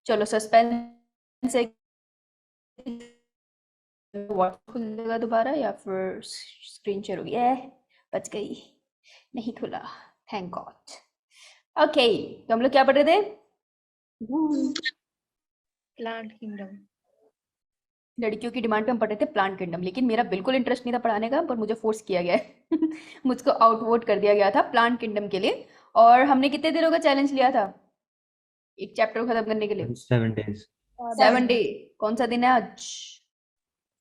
चलो सस्पेंस है, व्हाट्सएप खुलेगा दोबारा या फिर स्क्रीन शेयर होगी? बच गई, नहीं खुला, थैंक गॉड। ओके, तो हम लोग क्या पढ़ रहे थे? Plant kingdom. लड़कियों की डिमांड पे हम पढ़ रहे थे प्लांट किंगडम, लेकिन मेरा बिल्कुल इंटरेस्ट नहीं था पढ़ाने का, पर मुझे फोर्स किया गया है मुझको आउटवोट कर दिया गया था प्लांट किंगडम के लिए। और हमने कितने दिनों का चैलेंज लिया था एक चैप्टर को खत्म करने के लिए? 7 days. 7 डे। कौन सा दिन है आज?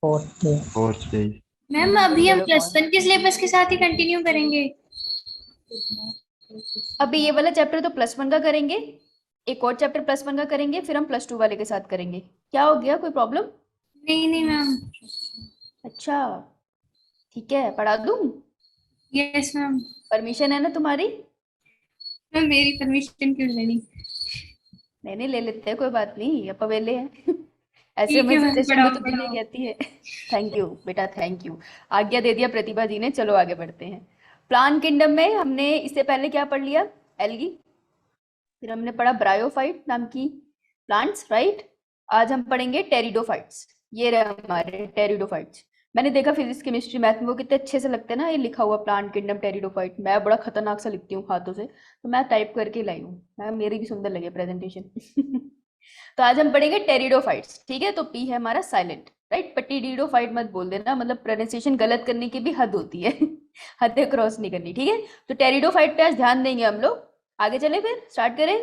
4th day। 4th day. Ma'am अभी हम चलो प्लस वन के सिलेबस के साथ ही कंटिन्यू करेंगे। अभी ये वाला चैप्टर तो +1 का करेंगे, एक और चैप्टर +1 का करेंगे, फिर हम +2 वाले के साथ करेंगे। क्या हो गया, कोई प्रॉब्लम? नहीं नहीं मैम। अच्छा ठीक है, पढ़ा दूं? Yes ma'am. परमिशन है ना तुम्हारी? मैम मेरी परमिशन क्यों लेनी? नहीं ले लेते हैं, कोई बात नहीं, अब अवेले हैं ऐसे ठीक में है मैम, सजेशन में पढ़ाओ तो दीदी पढ़ाओ। कहती है थैंक यू बेटा, थैंक यू। आज्ञा दे दिया प्रतिभा जी ने, चलो आगे बढ़ते हैं। प्लांट किंगडम में हमने इससे पहले क्या पढ़ लिया? एल्गी। फिर हमने पढ़ा ब्रायोफाइट नाम की प्लांट्स, राइट? आज हम पढ़ेंगे टेरिडोफाइट्स। ये रहे हमारे टेरिडोफाइट्स। मैंने देखा फिजिक्स केमिस्ट्री मैथ में वो कितने अच्छे से लगते हैं ना, ये लिखा हुआ प्लांट किंगडम टेरिडोफाइट। मैं बड़ा खतरनाक सा लिखती हूँ हाथों से, तो मैं टाइप करके लाई हूँ, मैं मेरी भी सुंदर लगे प्रेजेंटेशन तो आज हम पढ़ेंगे टेरिडोफाइट्स, ठीक है? तो पी है हमारा साइलेंट, राइट? पर टेरिडोफाइट मत बोल देना, मतलब प्रोनाउंसिएशन गलत करने की भी हद होती है हदें क्रॉस नहीं करनी, ठीक है? तो टेरिडोफाइट पे आज ध्यान देंगे हम लोग। आगे चले, फिर स्टार्ट करें?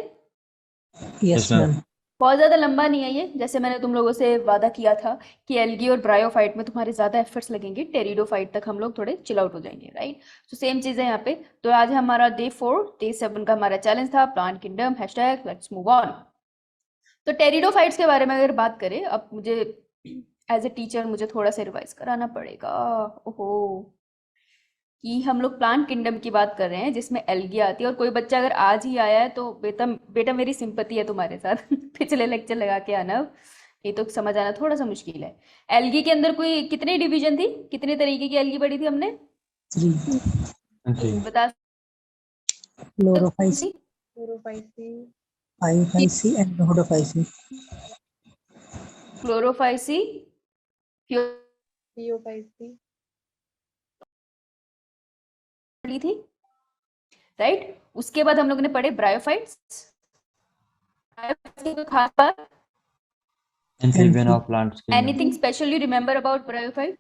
Yes, ma'am. ma'am। बहुत ज़्यादा लंबा नहीं है ये, जैसे मैंने तुम लोगों से वादा किया था कि एल्गी और ब्रायोफाइट में तुम्हारे ज़्यादा एफर्ट्स लगेंगे, टेरिडोफाइट तक हम लोग थोड़े चिल आउट हो जाएंगे, राइट? तो सेम चीज़ है यहाँ पे। तो आज हमारा डे 4, डे 7 का हमारा चैलेंज था plant kingdom, hashtag let's move on. तो टेरिडोफाइट्स के बारे में अगर बात करें, अब मुझे एज ए टीचर मुझे थोड़ा सा रिवाइज कराना पड़ेगा। ओहो, कि हम लोग प्लांट किंगडम की बात कर रहे हैं जिसमें एल्गी आती है, और कोई बच्चा अगर आज ही आया है तो बेटा बेटा मेरी सिंपैथी है तुम्हारे साथ पिछले लेक्चर लगा के आना, ये तो समझ आना थोड़ा सा मुश्किल है। एल्गी के अंदर कोई कितनी डिवीजन थी, कितने तरीके की एल्गी पढ़ी थी हमने? 3। Okay. बता Chlorophyce, सकती? Chlorophyceae, Pyophyceae and Rhodophyceae। Chlorophyceae, phaeophyceae. पढ़ी थी, राइट? उसके बाद हम लोगों ने पढ़े ब्रायोफाइट्स। ब्रायोफाइट्स की कोई खास बात, Amphibian of plants kingdom. Anything special you remember about bryophyte?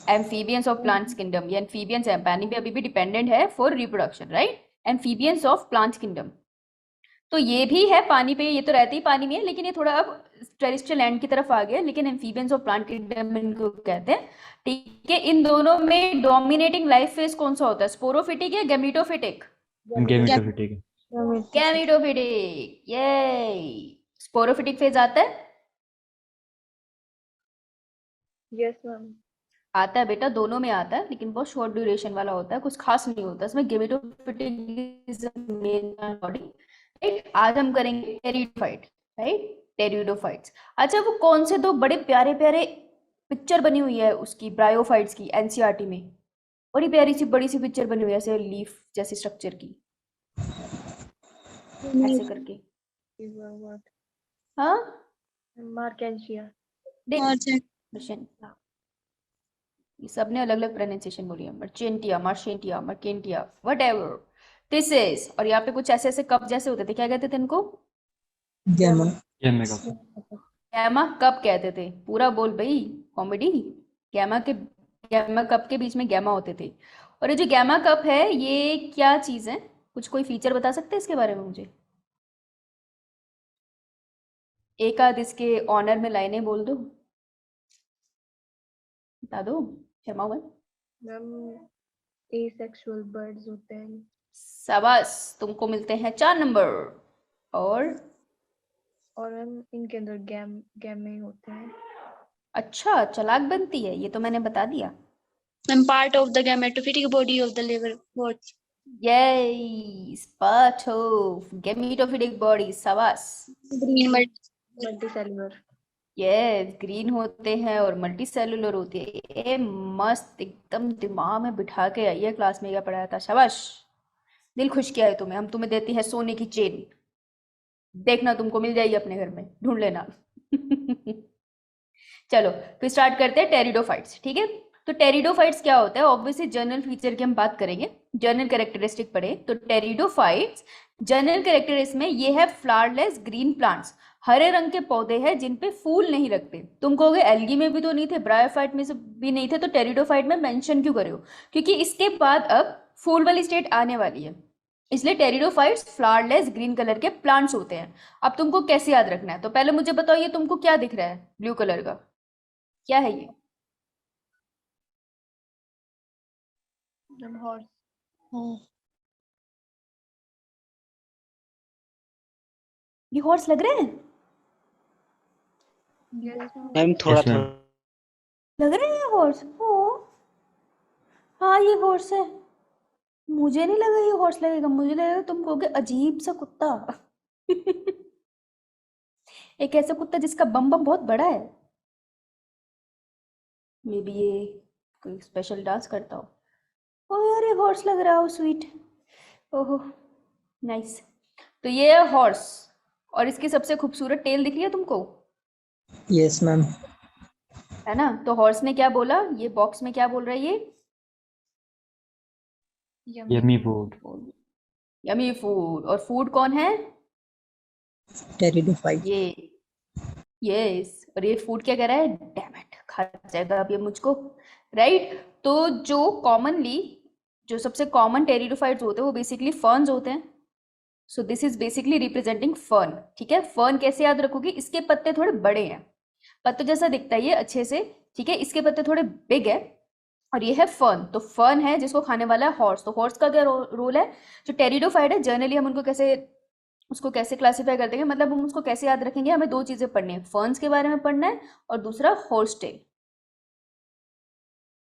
Amphibians of plants kingdom, ये एम्फीबियंस है, पानी पे अभी भी डिपेंडेंट है for reproduction, right? Amphibians of plants kingdom, तो ये भी है पानी पे, ये तो रहते ही पानी में है, लेकिन ये थोड़ा अब टेरेस्ट्रियल लैंड की तरफ आ गया, लेकिन एम्फीबियंस ऑफ प्लांट किंगडम इनको कहते हैं, ठीक है? इन दोनों में डोमिनेटिंग लाइफ फेज कौन सा होता है, स्पोरोफिटिक या गैमेटोफिटिक? Gametophytic. गैमेटोफिटिक, ये स्पोरोफिटिक फेज आता है? Yes ma'am. आता है बेटा, दोनों में आता है, लेकिन बहुत शॉर्ट ड्यूरेशन वाला होता है, कुछ खास नहीं होता इसमें। Gametophytic is main body, right? आज हम करेंगे टेरिडोफाइट, राइट? टेरिडोफाइट्स। अच्छा, वो कौन से दो बड़े प्यारे प्यारे पिक्चर बनी हुई है उसकी, ब्रायोफाइट्स की, एनसीईआरटी में बड़ी प्यारी सी बड़ी सी पिक्चर बनी हुई है ऐसे लीफ जैसे स्ट्रक्चर की, ऐसे करके। हाँ, मार्केंशिया। मर्चेंटिया, ये सब ने अलग अलग प्रोनाउंसिएशन बोली है, मर्चेंटिया, मार्शेंटिया, मर्केंटिया, व्हाटएवर दिस इज। और यहाँ पे कुछ ऐसे ऐसे कप जैसे होते थे, क्या कहते थे इनको? Gamma। Gamma. गैमा कप कहते थे, पूरा बोल भाई, कॉमेडी। गैमा के, गैमा कप के बीच में गैमा होते थे। और ये जो गैमा कप है ये क्या चीज है, कुछ कोई फीचर बता सकते हैं इसके बारे में मुझे? एक आध इसके ऑनर में लाइनें बोल दो, बता दो, शर्माओ मत। मैम एसेक्सुअल बर्ड्स होते हैं। शाबाश, तुमको मिलते हैं 4 नंबर। और मैम इनके अंदर गैमे होते हैं। अच्छा, चालाक बनती है, ये तो मैंने बता दिया। I'm part of the gametophytic body of the liverworts. Yes, part of gametophytic body, शाबाश। Green multicellular. यस, ग्रीन होते हैं और मल्टी सेलुलर होती है। ये मस्त एकदम दिमाग में बिठा के आई है, क्लास में क्या पढ़ाया था, शाबाश। दिल खुश किया है तुम्हें, हम तुम्हें देती है सोने की चेन। देखना तुमको मिल जाएगी अपने घर में, ढूंढ लेना। चलो फिर स्टार्ट करते हैं टेरिडोफाइट्स, ठीक है। तो टेरिडोफाइट्स क्या होता है, ऑब्वियसली जनरल फीचर की हम बात करेंगे, जनरल कैरेक्टरिस्टिक पढ़े तो टेरिडोफाइट्स जनरल कैरेक्टरिस्टिक में ये है फ्लावरलेस ग्रीन प्लांट्स, हरे रंग के पौधे हैं जिन पे फूल नहीं लगते। तुम कहोगे एल्गी में भी तो नहीं थे, ब्रायोफाइट में से भी नहीं थे, तो टेरिडोफाइट में मेंशन क्यों करे हो? क्योंकि इसके बाद अब फूल वाली स्टेट आने वाली है, इसलिए टेरिडोफाइट्स फ्लावरलेस ग्रीन कलर के प्लांट्स होते हैं। अब तुमको कैसे याद रखना है, तो पहले मुझे बताओ ये तुमको क्या दिख रहा है ब्लू कलर का, क्या है ये? हॉर्स। ये हॉर्स लग रहे हैं? यस मैम थोड़ा Yes, ma'am. थोड़ा लग रहे हैं हॉर्स? ओ हाँ ये हॉर्स है। मुझे नहीं लगा ये हॉर्स लगेगा, मुझे लगेगा तुम कहोगे अजीब सा कुत्ता। एक ऐसा कुत्ता जिसका बम बम बहुत बड़ा है, मे बी ये कोई स्पेशल डांस करता हो। ओ यार ये हॉर्स लग रहा हो, स्वीट, ओहो नाइस। तो ये है हॉर्स, और इसकी सबसे खूबसूरत टेल दिख रही है तुमको, Yes, ma'am. है ना? तो हॉर्स ने क्या बोला, ये बॉक्स में क्या बोल रहा है ये? Yummy food. यमी फूड, और फूड कौन है? Pteridophyte. ये यस, और ये फूड क्या कह रहा है? डैम इट, खा जाएगा अब ये मुझको, राइट। तो जो कॉमनली जो सबसे कॉमन टेरिडोफाइट्स होते हैं वो बेसिकली फर्न्स होते हैं। So this is basically representing fern, ठीक है। फर्न कैसे याद रखोगे, इसके पत्ते थोड़े बड़े हैं, पत्ते जैसा दिखता है ये अच्छे से, ठीक है, इसके पत्ते थोड़े बिग है, और ये है फर्न। तो फर्न है जिसको खाने वाला है हॉर्स। तो हॉर्स का क्या रोल है? जो टेरिडोफाइट है जनरली हम उनको उसको कैसे क्लासिफाई कर देंगे, मतलब हम उसको कैसे याद रखेंगे, हमें दो चीजें पढ़नी है, फर्न्स के बारे में पढ़ना है और दूसरा हॉर्सटेल,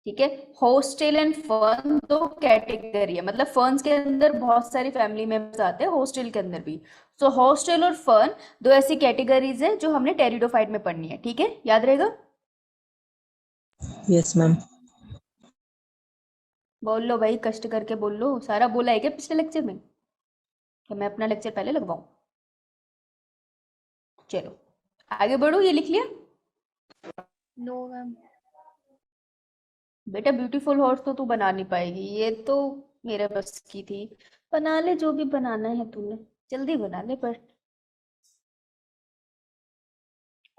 ठीक है। हॉर्सटेल एंड फर्न दो कैटेगरी है, मतलब फर्न्स के अंदर बहुत सारी फैमिली मेंबर्स आते हैं, हॉर्सटेल के अंदर भी। सो हॉर्सटेल और फर्न दो ऐसी कैटेगरीज है जो हमने टेरिडोफाइट में पढ़नी है, ठीक है, याद रहेगा? Yes, ma'am. बोल लो भाई, कष्ट करके बोल लो, सारा बोला है क्या पिछले लेक्चर में, कि मैं अपना लेक्चर पहले लगवाऊं? चलो आगे बढ़ो, ये लिख लिया नो मैम। बेटा? ब्यूटीफुल हॉर्स तो तू बना नहीं पाएगी, ये तो मेरे बस की थी। बना ले जो भी बनाना है तूने, जल्दी बना ले, पर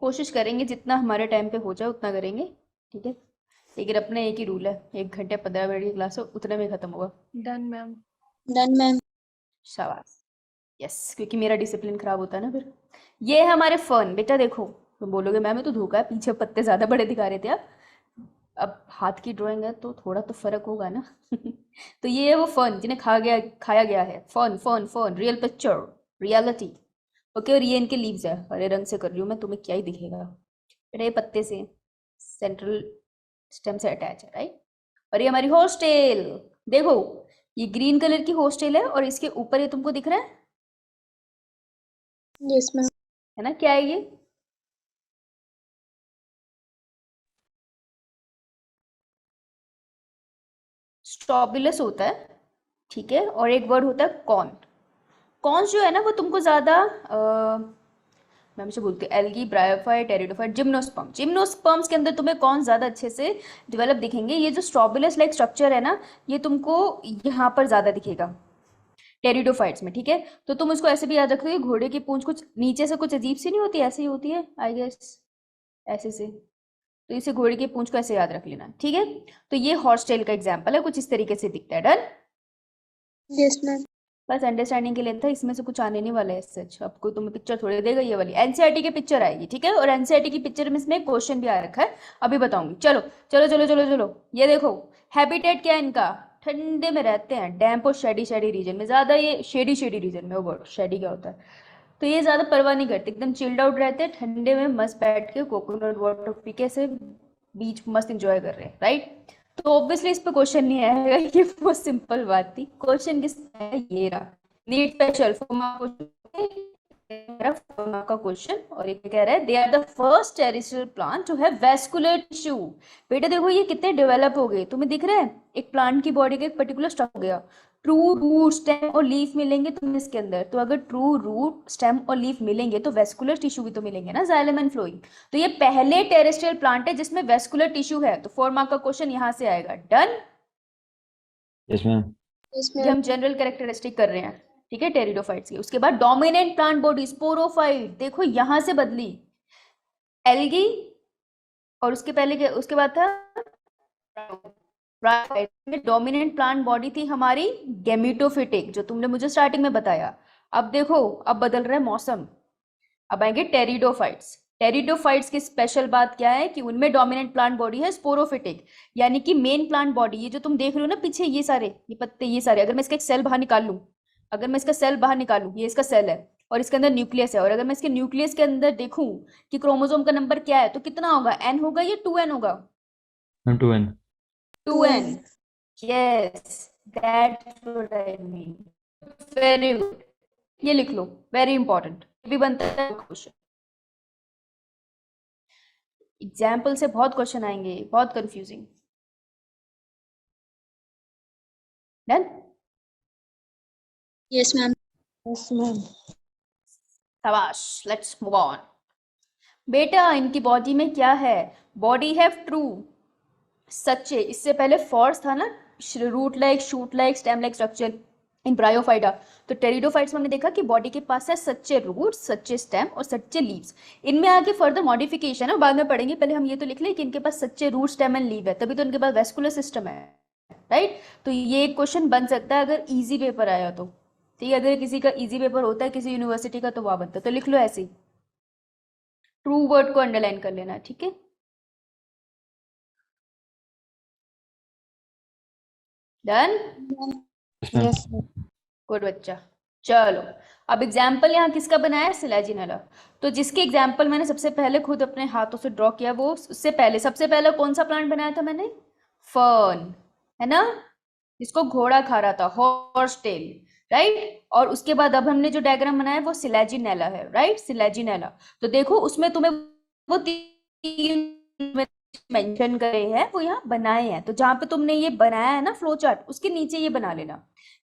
कोशिश करेंगे जितना हमारे टाइम पे हो जाए उतना करेंगे, ठीक है। लेकिन अपने एक ही रूल है, 1 घंटे 15 मिनट की क्लास हो, उतने में खत्म होगा। Done ma'am. Done, ma'am. शाबाश, यस, क्योंकि मेरा डिसिप्लिन खराब होता है ना फिर। ये है हमारे फर्न, बेटा देखो, तुम बोलोगे मैम ये तो धोखा है, पीछे पत्ते ज्यादा बड़े दिखा रहे थे आप, अब हाथ की ड्राइंग है तो थोड़ा तो फर्क होगा ना। तो ये है वो फर्न जिन्हें खाया गया है, fern fern fern, real picture, reality, okay. और ये इनके लीव्स है, हरे रंग से कर रही हूँ मैं, तुम्हें क्या ही दिखेगा बेटा, ये पत्ते से सेंट्रल स्टेम से अटैच है, राइट। और ये हमारी हॉस्टेल, देखो ये ग्रीन कलर की हॉस्टेल है, और इसके ऊपर ये तुमको दिख रहा है Yes, ma'am. है ना, क्या है ये? स्ट्रॉबिलस होता है, ठीक है, और एक वर्ड होता है कॉर्न। कॉर्न्स जो है ना वो तुमको ज्यादा मैं हमेशा बोलती हूँ algae, bryophyte, pteridophyte, gymnosperm, gymnosperms के अंदर तुम्हें कौन ज्यादा अच्छे से डेवलप दिखेंगे? ये जो स्ट्रॉबिलस लाइक स्ट्रक्चर है ना, ये तुमको यहाँ पर ज्यादा दिखेगा टेरिडोफाइट्स में, ठीक है। तो तुम उसको ऐसे भी याद रखोगे, घोड़े की पूंछ कुछ नीचे से कुछ अजीब सी नहीं होती, ऐसे ही होती है आई गेस, ऐसे से, तो इसे घोड़े की पूंछ को ऐसे याद रख लेना, ठीक है। तो ये हॉर्सटेल का एग्जाम्पल है, कुछ इस तरीके से दिखता है, डन। Yes, ma'am. बस अंडरस्टैंडिंग के लिए था, इसमें से कुछ आने नहीं वाला है सच, अब कोई तुम्हें पिक्चर थोड़ी देगा, ये वाली एनसीईआरटी की पिक्चर आएगी, ठीक है। और एनसीईआरटी की पिक्चर में इसमें क्वेश्चन भी आ रखा है, अभी बताऊंगी। चलो चलो चलो चलो चलो, ये देखो हैबिटेट क्या है इनका, ठंडे में रहते हैं, डैम्प और शेडी रीजन में, ज्यादा ये शेडी रीजन में, वो शेडी क्या होता है, तो ये ज्यादा परवाह नहीं करते, एकदम चिल्ड आउट रहते हैं, ठंडे में मस्त बैठ के कोकोनट वाटर पी के से बीच मस्त एंजॉय कर रहे हैं, राइट। तो ऑब्वियसली इस पे क्वेश्चन नहीं आएगा, ये बहुत सिंपल बात थी। क्वेश्चन किस है, ये रहा, नीट स्पेशल फॉर्मा का क्वेश्चन, और ये कह रहा है they are the first terrestrial plant to have vascular tissue. बेटा देखो ये कितने डेवलप हो गए, तुम्हें दिख रहा है, एक प्लांट की बॉडी का एक पर्टिकुलर स्ट्रक्चर हो गया, ट्रू रूट स्टेम और लीफ मिलेंगे तुम्हें इसके अंदर, तो अगर ट्रू रूट स्टेम और लीफ मिलेंगे तो वेस्कुलर टिश्यू भी तो मिलेंगे ना, जाइलम एंड फ्लोइंग। तो ये पहले टेरेस्ट्रियल प्लांट है जिसमें वेस्कुलर टिश्यू है, तो 4 मार्क का क्वेश्चन यहाँ से आएगा। डन। Yes, ma'am. Yes, ये ma'am. हम जनरल कैरेक्टरिस्टिक कर रहे हैं, ठीक है, टेरिडोफाइट्स की। उसके बाद डोमिनेंट प्लांट बॉडी स्पोरोफाइट, देखो यहां से बदली एल्गी, और उसके पहले उसके बाद था ब्रायोफाइट में डोमिनेंट प्लांट बॉडी थी हमारी गेमिटोफिटिक, जो तुमने मुझे स्टार्टिंग में बताया। अब देखो अब बदल रहा है मौसम, अब आएंगे टेरिडोफाइट्स। टेरिडोफाइट्स की स्पेशल बात क्या है कि उनमें डोमिनेंट प्लांट बॉडी है स्पोरोफिटिक, यानी कि मेन प्लांट बॉडी, ये जो तुम देख रहे हो ना पीछे, ये सारे ये पत्ते ये सारे, अगर मैं इसका एक सेल बाहर निकाल लूं, अगर मैं इसका सेल बाहर निकालूं, ये इसका सेल है और इसके अंदर न्यूक्लियस है, और अगर मैं इसके न्यूक्लियस के अंदर देखूं कि क्रोमोसोम का नंबर क्या है, तो कितना होगा, एन होगा या 2n होगा? Ma'am, 2N. 2n, yes, that's what I mean. Very good, ये लिख लो, वेरी इंपॉर्टेंट, भी बनता है क्वेश्चन। एग्जाम्पल से बहुत क्वेश्चन आएंगे, बहुत confusing. Done. Yes, ma'am. Yes, ma'am. शाबाश, लेट्स मूव ऑन। बेटा इनकी बॉडी में क्या है, बॉडी हैव ट्रू सच्चे, इससे पहले फॉर्स था ना, root like, shoot like, stem like structure in bryophyta. तो टेरिडोफाइट्स में हमने देखा कि बॉडी के पास है सच्चे रूट, सच्चे स्टेम और सच्चे लीव्स। इनमें आगे फर्दर मॉडिफिकेशन है, बाद में पढ़ेंगे, पहले हम ये तो लिख लें कि इनके पास सच्चे रूट, स्टेम एंड लीव है, तभी तो इनके पास वेस्कुलर सिस्टम है, राइट। तो ये क्वेश्चन बन सकता है अगर इजी पेपर आया तो, ठीक है। अगर किसी का इजी पेपर होता है किसी यूनिवर्सिटी का तो वहां बनता है, तो लिख लो ऐसे ही, ट्रू वर्ड को अंडरलाइन कर लेना, ठीक है। Done. Yes, ma'am. Yes, ma'am. Good बच्चा। चलो अब एग्जाम्पल यहाँ किसका बनाया है, सिलेजिनेला। तो जिसके एग्जाम्पल मैंने सबसे पहले खुद अपने हाथों से ड्रॉ किया, वो उससे पहले सबसे पहले कौन सा प्लांट बनाया था मैंने, फर्न, है ना, जिसको घोड़ा खा रहा था, हॉर्स टेल, राइट। और उसके बाद अब हमने जो डायग्राम बनाया वो सिलेजिनेला है, राइट, सिलेजिनेला। तो देखो उसमें तुम्हें वो तीन मेंशन करे हैं, वो यहाँ बनाए हैं, तो जहां पे तुमने ये बनाया है ना फ्लो चार्ट, उसके नीचे ये बना लेना।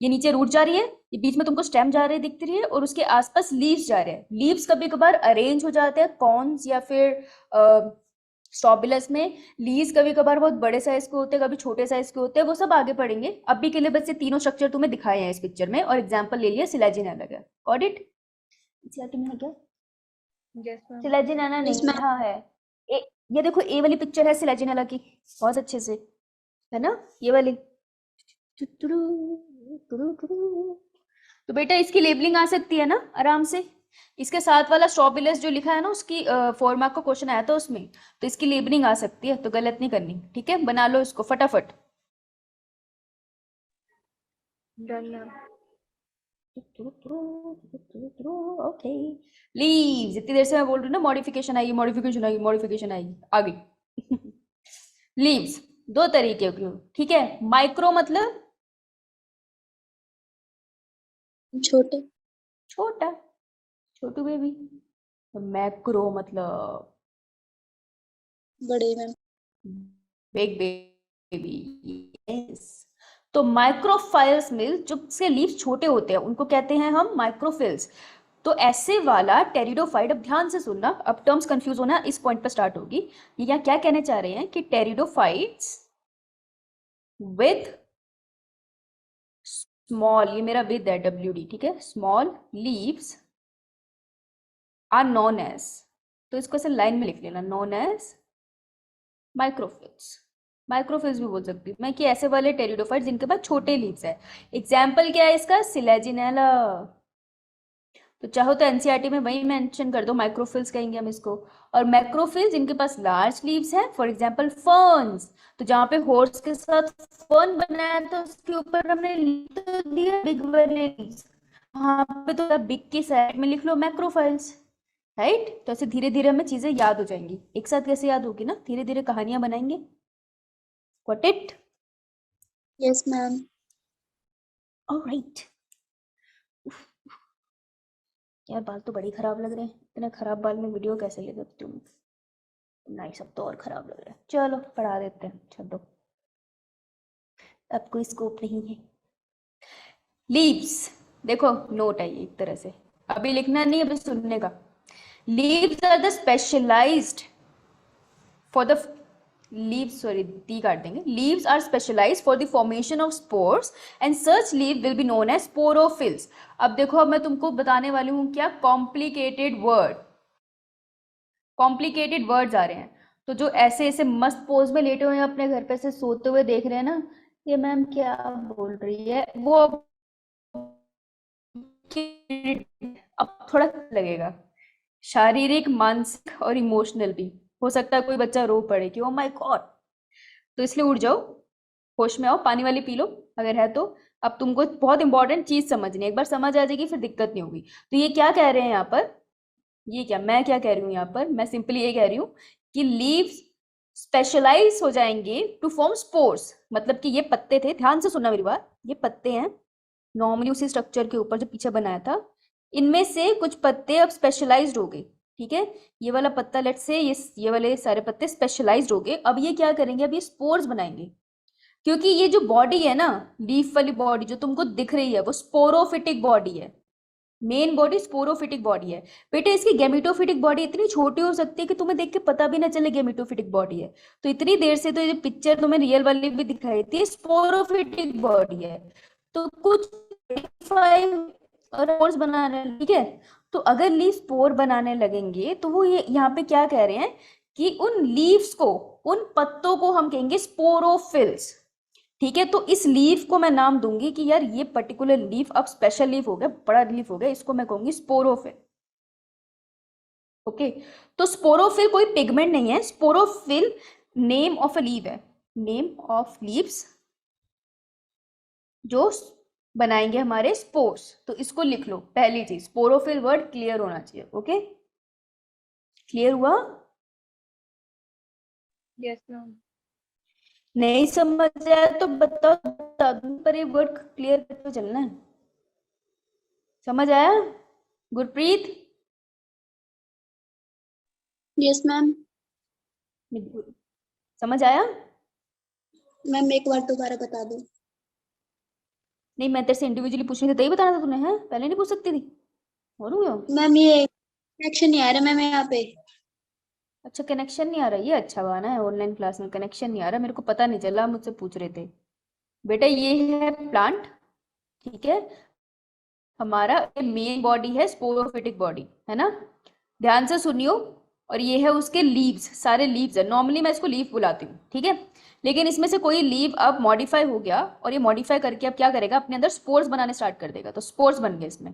ये नीचे रूट जा रही है, ये बीच में तुमको स्टेम जा रही है दिखती रही है, और उसके आसपास लीव्स जा रहे हैं। लीव्स कभी कभार अरेंज हो जाते हैं कॉन्स या फिर स्ट्रॉबिलस में। लीव्स कभी कभार बहुत बड़े साइज के होते हैं, कभी छोटे साइज के होते हैं, वो सब आगे पढ़ेंगे। अभी के लिए बस ये तीनों स्ट्रक्चर तुम्हें दिखाए हैं इस पिक्चर में, और एग्जाम्पल ले लिया सिलेजिनेला का। Got it? में है क्या Yes, ma'am. सिलेजिनेला? Yes, नहीं, ma'am. हाँ है। ये देखो ए वाली पिक्चर है सिलेजिनेला की, बहुत अच्छे से, है ना, ये वाली। तो बेटा इसकी लेबलिंग आ सकती है ना आराम से। इसके साथ वाला स्ट्रॉबिलस जो लिखा है ना, उसकी 4 मार्क का क्वेश्चन आया था उसमें, तो इसकी लेबलिंग आ सकती है, तो गलत नहीं करनी, ठीक है। बना लो इसको फटाफट। Done, ma'am. ओके, लीव्स, इतनी देर से मैं बोल रही हूँ ना मॉडिफिकेशन आएगी, मॉडिफिकेशन आएगी, मॉडिफिकेशन आएगी, आ गई। लीव्स दो तरीके की, ठीक है। माइक्रो मतलब छोटे. छोटा, छोटू बेबी। मैक्रो मतलब बड़े, ma'am. Big baby, yes. तो माइक्रोफाइल्स में जो से लीव्स छोटे होते हैं उनको कहते हैं हम माइक्रोफिल्स। तो ऐसे वाला टेरिडोफाइट, अब ध्यान से सुनना, अब टर्म्स कंफ्यूज होना इस पॉइंट पर स्टार्ट होगी। ये यहाँ क्या कहने चाह रहे हैं कि टेरिडोफाइट्स विथ स्मॉल, ये मेरा विद है WD, ठीक है, small leaves are known as, तो इसको ऐसे लाइन में लिख लेना, नोन एज माइक्रोफिल्स। माइक्रोफिल्स भी बोल सकती हूँ मैं कि ऐसे वाले टेरिडोफाइट्स जिनके पास छोटे लीव्स है। एग्जाम्पल क्या है इसका, सिलेजिनेला। तो चाहो तो एनसीईआरटी में वही मेंशन कर दो, माइक्रोफिल्स कहेंगे हम इसको। और मैक्रोफिल्स जिनके पास लार्ज लीव्स है, फॉर एग्जाम्पल फर्न्स। तो जहाँ पे हॉर्स के साथ फर्न बनाया तो उसके ऊपर हमने लिख तो दिया बिग वाले लीव्स, वहां पे तो बिग की साइड में लिख लो मैक्रोफाइल्स, राइट। तो ऐसे धीरे धीरे हमें चीजें याद हो जाएंगी, एक साथ कैसे याद होगी ना, धीरे धीरे कहानियां बनाएंगे। Got it? Yes, ma'am. All right. यार बाल तो बड़े खराब लग रहे हैं, इतने खराब बाल में वीडियो कैसे ले सकती हूँ? नहीं, सब तो और खराब लग रहा है। चलो पढ़ा देते हैं, छोड़ दो, अब कोई स्कोप नहीं है। लीव्स, देखो नोट है ये एक तरह से, अभी लिखना नहीं, अभी सुनने का। Leaves are the specialised for the leaves, sorry, D काट देंगे। leaves are specialized for the formation of spores and such leaf will be known as sporophylls। अब देखो, अब मैं तुमको बताने वाली हूँ क्या, कॉम्प्लिकेटेड वर्ड, कॉम्प्लिकेटेड वर्ड्स आ रहे हैं। तो जो ऐसे ऐसे मस्त पोज में लेटे हुए हैं अपने घर पे से सोते हुए देख रहे हैं ना, ये मैम क्या बोल रही है, वो अब थोड़ा लगेगा, शारीरिक, मानसिक और इमोशनल भी। हो सकता है कोई बच्चा रो पड़े कि ओ माय गॉड, तो इसलिए उठ जाओ, होश में आओ, पानी वाली पी लो अगर है तो। अब तुमको बहुत इंपॉर्टेंट चीज समझनी है, एक बार समझ आ जाएगी फिर दिक्कत नहीं होगी। तो ये क्या कह रहे हैं यहाँ पर, ये क्या, मैं क्या कह रही हूँ यहाँ पर, मैं सिंपली ये कह रही हूँ कि लीव्स स्पेशलाइज हो जाएंगे टू फॉर्म स्पोर्स। मतलब कि ये पत्ते थे, ध्यान से सुनना मेरी बात, ये पत्ते हैं नॉर्मली उसी स्ट्रक्चर के ऊपर जो पीछे बनाया था, इनमें से कुछ पत्ते अब स्पेशलाइज्ड हो गए, ठीक है। ये वाला पत्ता लेट से, ये वाले सारे पत्ते स्पेशलाइज्ड हो गए। अब ये क्या करेंगे, अब ये स्पोर्स बनाएंगे, क्योंकि ये जो बॉडी है ना, लीफ वाली बॉडी जो तुमको दिख रही है, वो स्पोरोफिटिक बॉडी है। मेन बॉडी स्पोरोफिटिक बॉडी है। बेटा इसकी गेमिटोफिटिक बॉडी इतनी छोटी हो सकती है कि तुम्हें देख के पता भी ना चले गेमिटोफिटिक बॉडी है। तो इतनी देर से तो ये पिक्चर तुम्हें रियल वाली भी दिखाई थी, स्पोरोफिटिक बॉडी है। तो कुछ स्पोर्स बना रहे हैं, ठीक है। तो अगर लीफ स्पोर बनाने लगेंगे तो वो ये यहाँ पे क्या कह रहे हैं कि उन लीव्स को, उन पत्तों को हम कहेंगे स्पोरोफिल्स, ठीक है। तो इस लीफ को मैं नाम दूंगी कि यार ये पर्टिकुलर लीफ अब स्पेशल लीफ हो गया, बड़ा लीफ हो गया, इसको मैं कहूंगी स्पोरोफिल। ओके, तो स्पोरोफिल कोई पिगमेंट नहीं है, sporophyll name of a leave है, नेम ऑफ लीव्स जो बनाएंगे हमारे स्पोर्स। तो इसको लिख लो, पहली चीज स्पोरोफिल वर्ड क्लियर होना चाहिए। ओके, क्लियर हुआ? Yes, ma'am. नहीं समझ आया तो बताओ, बता दूं, पर ये वर्ड क्लियर करके चलना है। समझ आया गुरप्रीत? Yes, ma'am. समझ आया? मैम एक बार दोबारा बता दो। नहीं, मैं तेरे से इंडिविजुअली पूछनी थी, तभी बताना था तूने, है पहले नहीं पूछ सकती थी? और हो गया? मैम ये कनेक्शन नहीं आ रहा मैम यहाँ पे। अच्छा, कनेक्शन नहीं आ रहा, ये अच्छा बहाना है, ऑनलाइन क्लास में कनेक्शन नहीं आ रहा, मेरे को पता नहीं चला, मुझसे पूछ रहे थे। बेटा ये है प्लांट, ठीक है, हमारा मेन बॉडी है स्पोरोफिटिक बॉडी, है ना, ध्यान से सुनियो। और ये है उसके लीव्स, सारे लीव्स है, नॉर्मली मैं इसको लीफ बुलाती हूँ, ठीक है। लेकिन इसमें से कोई लीव अब मॉडिफाई हो गया, और ये मॉडिफाई करके अब क्या करेगा, अपने अंदर स्पोर्स बनाने स्टार्ट कर देगा, तो स्पोर्स बन गए इसमें,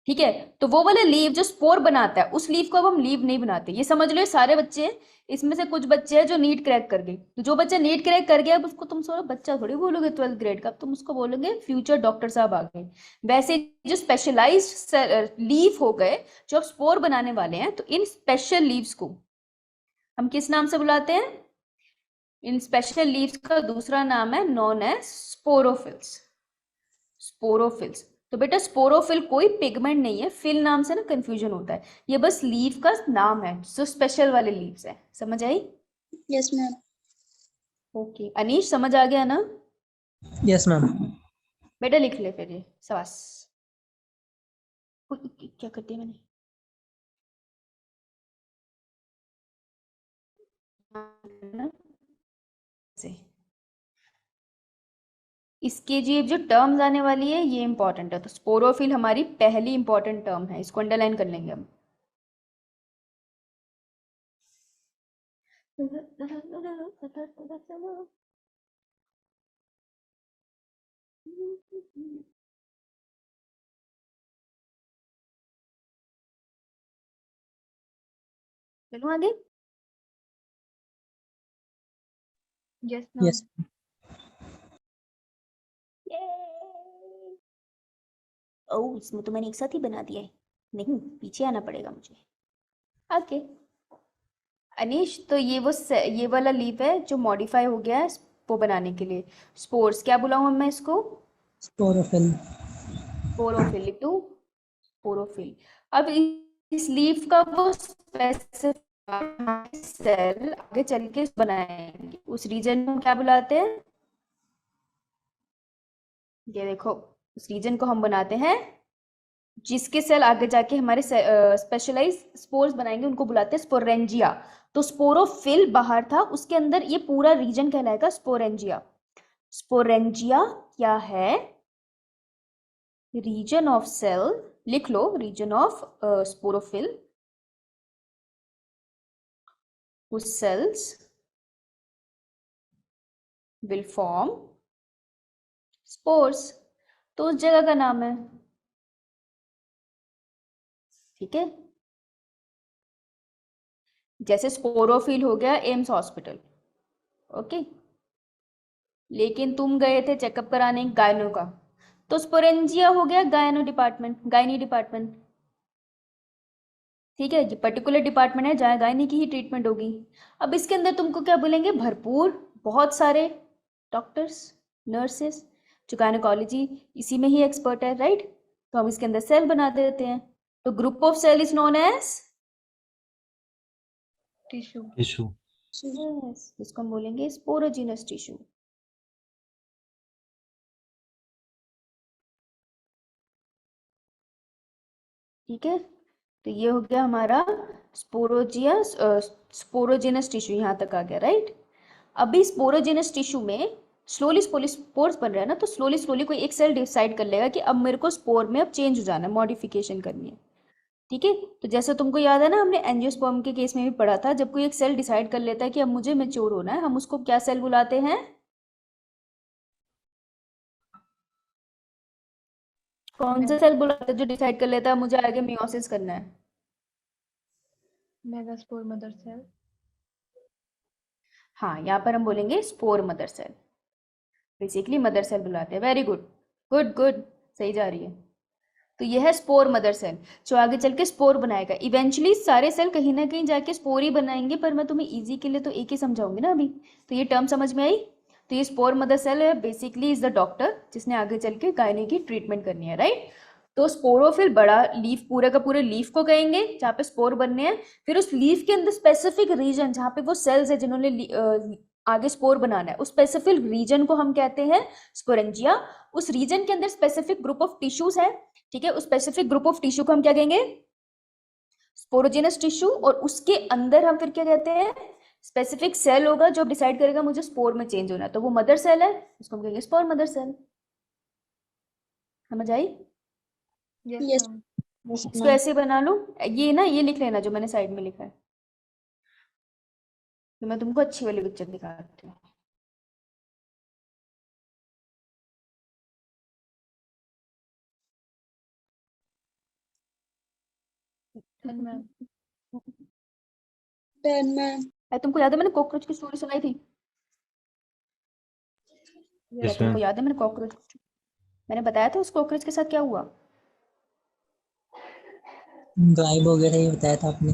ठीक है। तो वो वाला लीव जो स्पोर बनाता है, उस लीव को अब हम लीव नहीं बनाते, ये समझ लो। ये सारे बच्चे, इसमें से कुछ बच्चे हैं जो नीट क्रैक कर गए, तो जो बच्चा नीट क्रैक कर गया अब उसको तुम सोचो बच्चा थोड़ी बोलोगे 12th ग्रेड का, अब तुम उसको बोलोगे फ्यूचर डॉक्टर साहब आ गए। वैसे जो स्पेशलाइज्ड लीफ हो गए, जो अब स्पोर बनाने वाले हैं, तो इन स्पेशल लीव्स को हम किस नाम से बुलाते हैं? इन स्पेशल लीव्स का दूसरा नाम है नॉन एज स्पोरोफिल्स। स्पोरोफिल्स। तो बेटा स्पोरोफिल कोई पिगमेंट नहीं है, फिल नाम से ना कंफ्यूजन होता है, ये बस लीफ का नाम है, जो स्पेशल वाले लीव्स है। समझ आई? Yes ma'am. ओके, अनीश समझ आ गया ना? Yes, ma'am. बेटा लिख ले फिर ये सवास। क्या कर दिया मैंने? से इसके जो टर्म्स आने वाली है ये इंपॉर्टेंट है, तो स्पोरोफिल हमारी पहली इंपॉर्टेंट टर्म है, इसको अंडरलाइन कर लेंगे हम। चलो आगे। Yes, ma'am. Yes. ओह, इसमें तो मैंने एक साथ ही बना दिया है, नहीं पीछे आना पड़ेगा मुझे। ओके अनीश, तो ये वाला लीफ है जो मॉडिफाई हो गया है वो बनाने के लिए, स्पोर्स क्या बुलाऊं मैं इसको? Chlorophyll. स्पोरोफिल लिख दूं, स्पोरोफिल। अब इस लीफ का वो स्पेसिफिक सेल आगे चल के बनाएंगे, उस रीजन को क्या बुलाते हैं? ये देखो, उस रीजन को हम बनाते हैं, जिसके सेल आगे जाके हमारे स्पेशलाइज स्पोर्स बनाएंगे, उनको बुलाते हैं स्पोरेंजिया। तो स्पोरोफिल बाहर था, उसके अंदर ये पूरा रीजन कहलाएगा स्पोरेंजिया। स्पोरेंजिया क्या है? रीजन ऑफ सेल, लिख लो, region of sporophyll whose cells will form spores। तो उस जगह का नाम है, ठीक है। जैसे स्पोरोफिल हो गया एम्स हॉस्पिटल, ओके। लेकिन तुम गए थे चेकअप कराने गायनो का, तो स्पोरेंजिया हो गया गायनो डिपार्टमेंट, गायनी डिपार्टमेंट, ठीक है। ये पर्टिकुलर डिपार्टमेंट है जहाँ गायनी की ही ट्रीटमेंट होगी। अब इसके अंदर तुमको क्या बोलेंगे? भरपूर, बहुत सारे डॉक्टर्स, नर्सेस, जो गायनोकोलॉजी इसी में ही एक्सपर्ट है, राइट। तो हम इसके अंदर सेल बना देते हैं। तो group of cell is known as tissue. Tissue. Yes, इसको हम बोलेंगे स्पोरोजिनस टिश्यू। ठीक है, तो ये हो गया हमारा स्पोरोजिनस टिश्यू, यहाँ तक आ गया, राइट। अभी स्पोरोजिनस टिश्यू में स्लोली स्पोर्स बन रहा है ना, तो स्लोली स्लोली कोई एक सेल डिसाइड कर लेगा कि अब मेरे को स्पोर में अब चेंज हो जाना है, मॉडिफिकेशन करनी है, ठीक है। तो जैसे तुमको याद है ना, हमने एंजियोस्पर्म के केस में भी पढ़ा था, जब कोई एक सेल डिसाइड कर लेता है कि अब मुझे मैच्योर होना है, हम उसको क्या सेल बुलाते हैं? कौन सा सेल बुलाते हैं जो डिसाइड कर लेता है मुझे आगे मियोसिस करना है? Megaspore mother cell. हाँ, यहाँ पर हम बोलेंगे spore mother cell, basically mother cell बुलाते हैं। वेरी गुड, गुड गुड, सही जा रही है। तो यह है स्पोर मदर सेल, जो आगे चल के स्पोर बनाएगा। इवेंचुअली सारे सेल कहीं ना कहीं जाके स्पोर ही बनाएंगे, पर मैं तुम्हें इजी के लिए तो एक ही समझाऊंगी ना अभी। तो ये टर्म समझ में आई? तो ये स्पोर मदर सेल है, बेसिकली इज द डॉक्टर जिसने आगे चल के गायने की ट्रीटमेंट करनी है, राइट। तो स्पोरोफिल बड़ा लीफ, पूरे का पूरे लीफ को कहेंगे जहाँ पे स्पोर बनने हैं। फिर उस लीफ के अंदर स्पेसिफिक रीजन जहाँ पे वो सेल्स है जिन्होंने आगे स्पोर बनाना है, उस स्पेसिफिक रीजन को हम कहते हैं स्पोरेंजिया। उस रीजन के अंदर स्पेसिफिक ग्रुप ऑफ टिश्यूज है, ठीक है। उस स्पेसिफिक ग्रुप ऑफ टिश्यू को हम क्या कहेंगे? Sporogenous tissue. और उसके अंदर हम फिर क्या कहते हैं? स्पेसिफिक सेल होगा जो डिसाइड करेगा मुझे स्पोर में चेंज होना है, तो वो मदर सेल है, उसको हम कहेंगे स्पोर मदर सेल। समझ आई? Yes ma'am. इसको ऐसे बना लो, ये ना ये लिख लेना जो मैंने साइड में लिखा है, तो मैं तुमको अच्छी वाली पिक्चर दिखाती हूँ। Done ma'am. तुमको याद है मैंने कॉकरोच की स्टोरी सुनाई थी? क्या Yes, तुमको ma'am. याद है मैंने कॉकरोच, मैंने बताया था उस कॉकरोच के साथ क्या हुआ? गायब हो गया था, ये बताया था आपने।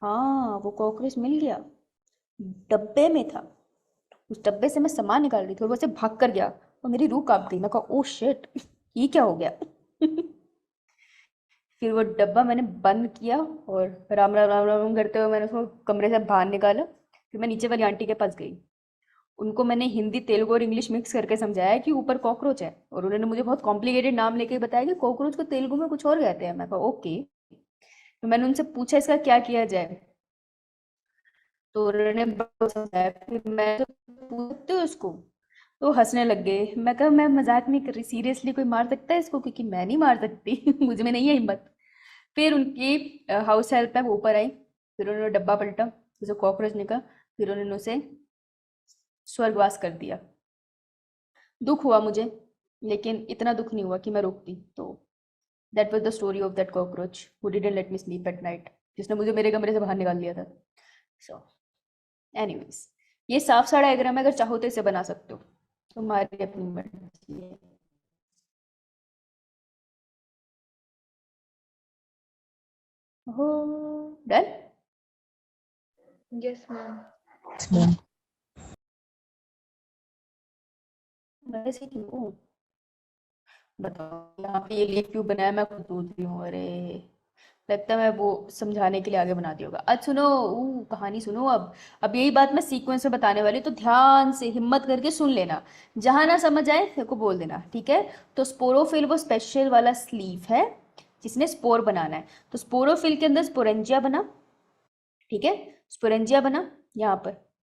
हाँ, वो कॉकरोच मिल गया, डब्बे में था। उस डब्बे से मैं सामान निकाल रही थी और वो ऐसे भाग कर गया और मेरी रूह कांप गई। मैं कहा ओ शिट, ये क्या हो गया? फिर वो डब्बा मैंने बंद किया और राम राम राम राम करते हुए मैंने उसको कमरे से बाहर निकाला। फिर मैं नीचे वाली आंटी के पास गई, उनको मैंने हिंदी तेलुगु और इंग्लिश मिक्स करके समझाया कि ऊपर कॉकरोच है, और उन्होंने मुझे बहुत कॉम्प्लिकेटेड नाम लेके बताया कि कॉकरोच को तेलुगु में कुछ और कहते हैं। मैं कहा ओके। तो मैंने उनसे पूछा इसका क्या किया जाए, तो उन्होंने बड़ा समझाया। फिर मैं तो पूछते हो उसको, तो हंसने लग गए। मैं कहा मैं मजाक नहीं कर रही, सीरियसली कोई मार सकता है इसको? क्योंकि मैं नहीं मार सकती मुझ में नहीं है हिम्मत। फिर उनकी हाउस हेल्प है वो ऊपर आई, फिर उन्होंने डब्बा पलटा, उसे कॉकरोच निकला, फिर उन्होंने उसे स्वर्गवास कर दिया। दुख हुआ मुझे, लेकिन इतना दुख नहीं हुआ कि मैं रोकती। तो that was the story of that cockroach who didn't let me sleep at night, जिसने मुझे मेरे कमरे से बाहर निकाल दिया था। सो एनीवेज, ये साफ सा डायग्राम है, अगर चाहो तो इसे बना सकते हो, तुम्हारी अपनी मर्जी है। हो डन? Yes ma'am. मैम, मैं ऐसे ही हूँ। बताओ यहाँ पे ये लीफ क्यों बनाया, मैं खुद पूछ रही हूँ। अरे लगता है मैं वो समझाने के लिए आगे बना दिया होगा। आज सुनो, कहानी सुनो। अब यही बात मैं सीक्वेंस में बताने वाली हूँ, तो ध्यान से हिम्मत करके सुन लेना। जहां ना समझ आए मेरे को बोल देना, ठीक है। तो स्पोरोफिल वो स्पेशल वाला स्लीव है जिसने स्पोर बनाना है। तो स्पोरोफिल के अंदर स्पोरेंजिया बना, ठीक है। स्पोरेंजिया बना यहाँ पर,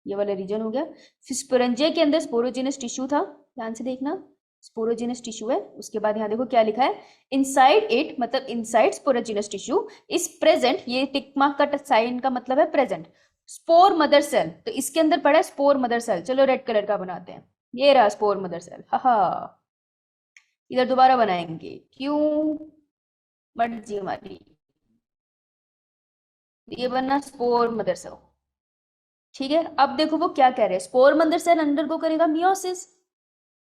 ये वाला रीजन हो गया। फिर स्पोरेंजिया के अंदर स्पोरोजिनस टिश्यू था, ध्यान से देखना, स्पोरोजिनस टिश्यू है। उसके बाद यहाँ देखो क्या लिखा है, इनसाइड इट, मतलब inside sporogenous tissue is present, ये टिक मार्क का साइन का मतलब है प्रेजेंट, स्पोर मदर सेल। तो इसके अंदर पड़ा है स्पोर मदर सेल। चलो रेड कलर का बनाते हैं, ये रहा स्पोर मदर सेल। हा, इधर दोबारा बनाएंगे, क्यों मर्जी हमारी। ये बनना स्पोर मदर सेल, ठीक है। अब देखो वो क्या कह रहे हैं, स्पोर मदर सेल अंडरगो करेगा मियोसिस,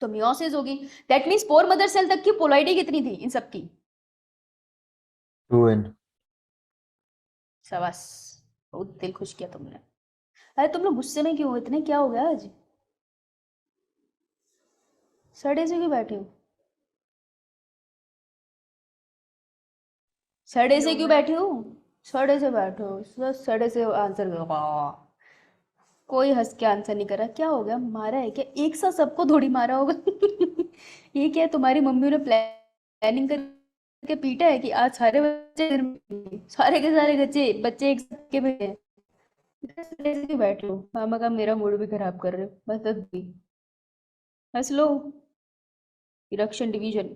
तो मियोसिस होगी। That mean spore mother cell तक की पोलॉइडी कितनी थी इन सब की? 2n. शाबाश, बहुत दिल खुश किया तुमने। अरे तुम लोग गुस्से में क्यों हो इतने, क्या हो गया आज? सड़े से क्यों बैठे हो? सड़े से No, क्यों ma'am. बैठे हो? सड़े से बैठो, सड़े से आंसर करो। कोई हंस के आंसर नहीं कर रहा, क्या हो गया? मारा है क्या? एक साथ सबको थोड़ी मारा होगा। ये क्या है, तुम्हारी मम्मी ने प्लानिंग करके पीटा है कि आज सारे बच्चे घर में, सारे के सारे बच्चे बच्चे एक साथ के में हैं। इतने से क्यों बैठे हो? मामा का मेरा मूड भी खराब कर रहे हो, बस हंस भी, हंस लो। इरेक्शन डिवीजन,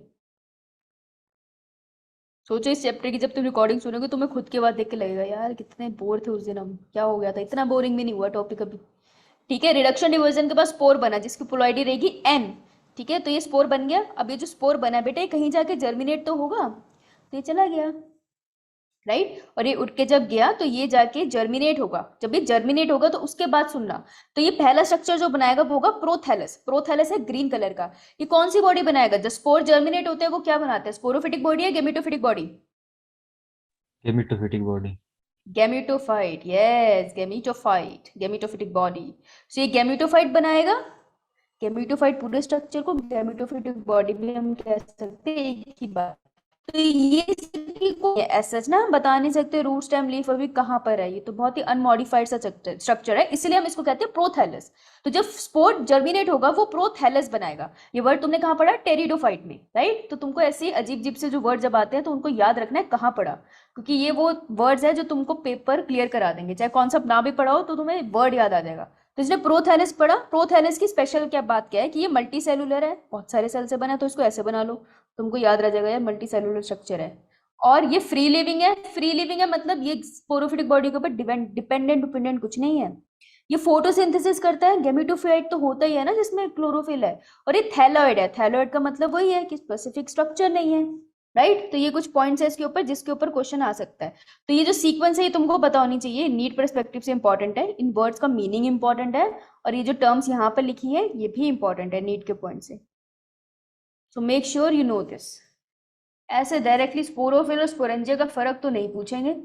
सोचो इस चैप्टर की जब तुम रिकॉर्डिंग सुनोगे तुम्हें खुद के बाद देख के लगेगा यार कितने बोर थे उस दिन हम, क्या हो गया था, इतना बोरिंग भी नहीं हुआ टॉपिक अभी। ठीक है, रिडक्शन डिवीजन के पास स्पोर बना जिसकी पोलॉइडी रहेगी n, ठीक है। तो ये स्पोर बन गया। अब ये जो स्पोर बना है बेटा, ये कहीं जाके जर्मिनेट तो होगा, तो ये चला गया, राइट। और ये उठ के जब गया तो ये जाके जर्मिनेट होगा। जब ये जर्मिनेट होगा तो उसके बाद सुनना, तो ये पहला स्ट्रक्चर जो बनाएगा वो होगा प्रोथैलस। प्रोथैलस है ग्रीन कलर का। ये कौन सी बॉडी बनाएगा? जब स्पोर जर्मिनेट होते हैं वो क्या बनाते हैं? स्पोरोफिटिक बॉडी है gametophytic body? Gametophytic body. Gametophyte, yes, gametophyte, gametophytic body. So ये गेमेटोफाइट बनाएगा। गेमेटोफाइट पूरे स्ट्रक्चर को गेमेटोफिटिक बॉडी में हम कह सकते हैं एक ही बात। तो ये ऐसा ना हम बता नहीं सकते रूट स्टेम लीफ अभी कहाँ पर है, ये तो बहुत ही अनमॉडिफाइड सा स्ट्रक्चर है, इसलिए हम इसको कहते हैं प्रोथैलस। तो जब स्पोर जर्मिनेट होगा वो प्रोथैलस बनाएगा। ये वर्ड तुमने कहाँ पढ़ा? टेरिडोफाइट में, राइट। तो तुमको ऐसे अजीब अजीब से जो वर्ड जब आते हैं तो उनको याद रखना है कहाँ पढ़ा, क्योंकि ये वो वर्ड्स है जो तुमको पेपर क्लियर करा देंगे, चाहे कॉन्सेप्ट ना भी पढ़ा हो तो तुम्हें वर्ड याद आ जाएगा। तो इसने प्रोथैलस पढ़ा। प्रोथैलस की स्पेशल क्या बात क्या है कि ये मल्टी सेलुलर है, बहुत सारे सेल से बना है, तो इसको ऐसे बना लो, तुमको याद रह जाएगा यार मल्टी सेलुलर स्ट्रक्चर है। और ये फ्री लिविंग है। फ्री लिविंग है मतलब ये स्पोरोफिटिक बॉडी के ऊपर डिपेंडेंट डिपेंडेंट कुछ नहीं है। ये फोटोसिंथेसिस करता है। गेमेटोफाइट तो होता ही है ना जिसमें क्लोरोफिल है। और ये थैलॉइड है। थैलॉइड का मतलब वही है कि स्पेसिफिक स्ट्रक्चर नहीं है, राइट। तो ये कुछ पॉइंट्स है इसके ऊपर जिसके ऊपर क्वेश्चन आ सकता है। तो ये जो सीक्वेंस है ये तुमको पता होनी चाहिए, नीट परस्पेक्टिव से इंपॉर्टेंट है, इन वर्ड्स का मीनिंग इंपॉर्टेंट है, और ये जो टर्म्स यहाँ पर लिखी है ये भी इंपॉर्टेंट है नीट के पॉइंट से। So make sure you know this. ऐसे डायरेक्टली स्पोरोफिल और स्पोरेंजिया का फर्क तो नहीं पूछेंगे,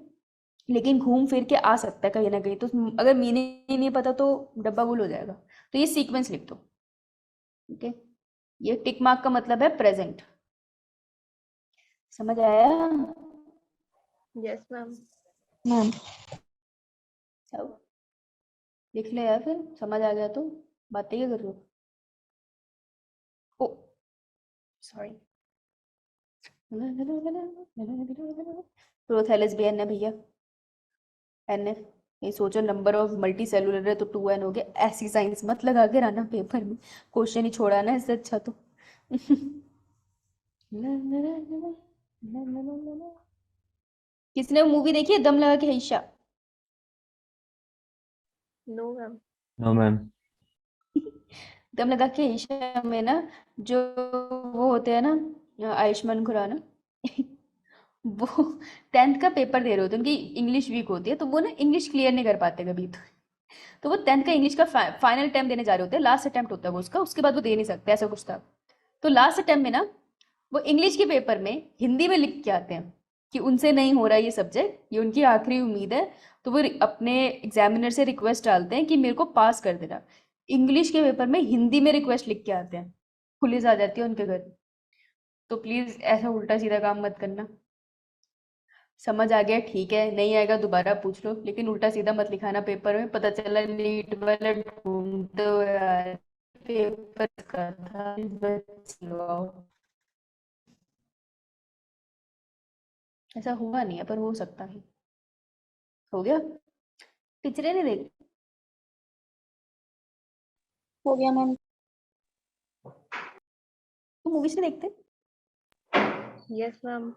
लेकिन घूम फिर के आ सकता है कहीं ना कहीं। तो अगर मीनिंग नहीं पता तो डब्बा गुल हो जाएगा। तो ये सीक्वेंस लिख दो, ठीक है। ये टिक मार्क का मतलब है प्रेजेंट। समझ आया? Yes, ma'am. मैम सब लिख ले यार, फिर समझ आ गया तो बातें क्या कर रहे हो? ओ सॉरी, प्रोथैलस भी एन है भैया, एन है। ये सोचो नंबर ऑफ मल्टी सेलुलर है तो 2n हो गया। ऐसी साइंस मत लगा के रहना पेपर में, क्वेश्चन ही छोड़ा ना इससे अच्छा तो। किसने मूवी देखी है दम लगा के हैशा? No, ma'am. No, ma'am. दम लगा के हैशा में ना जो वो होते हैं ना आयुष्मान खुराना, वो 10th का पेपर दे रहे होते हैं, उनकी इंग्लिश वीक होती है तो वो ना इंग्लिश क्लियर नहीं कर पाते कभी। तो वो 10th का इंग्लिश का फाइनल अटेम्प्ट देने जा रहे होते हैं, लास्ट अटेम्प्ट होता है वो उसका, उसके बाद वो दे नहीं सकते, ऐसा कुछ था। तो लास्ट अटेम्प्ट में ना वो इंग्लिश के पेपर में हिंदी में लिख के आते हैं कि उनसे नहीं हो रहा ये सब्जेक्ट, ये उनकी आखिरी उम्मीद है। तो वो अपने एग्जामिनर से रिक्वेस्ट डालते हैं कि मेरे को पास कर देना। इंग्लिश के पेपर में हिंदी में रिक्वेस्ट लिख के आते हैं, पुलिस आ जाती है उनके घर। तो प्लीज ऐसा उल्टा सीधा काम मत करना। समझ आ गया ठीक है, नहीं आएगा दोबारा पूछ लो, लेकिन उल्टा सीधा मत लिखाना पेपर में, पता चला नीट वाला ढूंढते हो यार, पेपर का था बच लो। ऐसा हुआ नहीं है पर हो सकता है। हो गया? पिक्चरें नहीं देख? हो गया मैम। तुम मूवीज नहीं देखते? Yes, ma'am.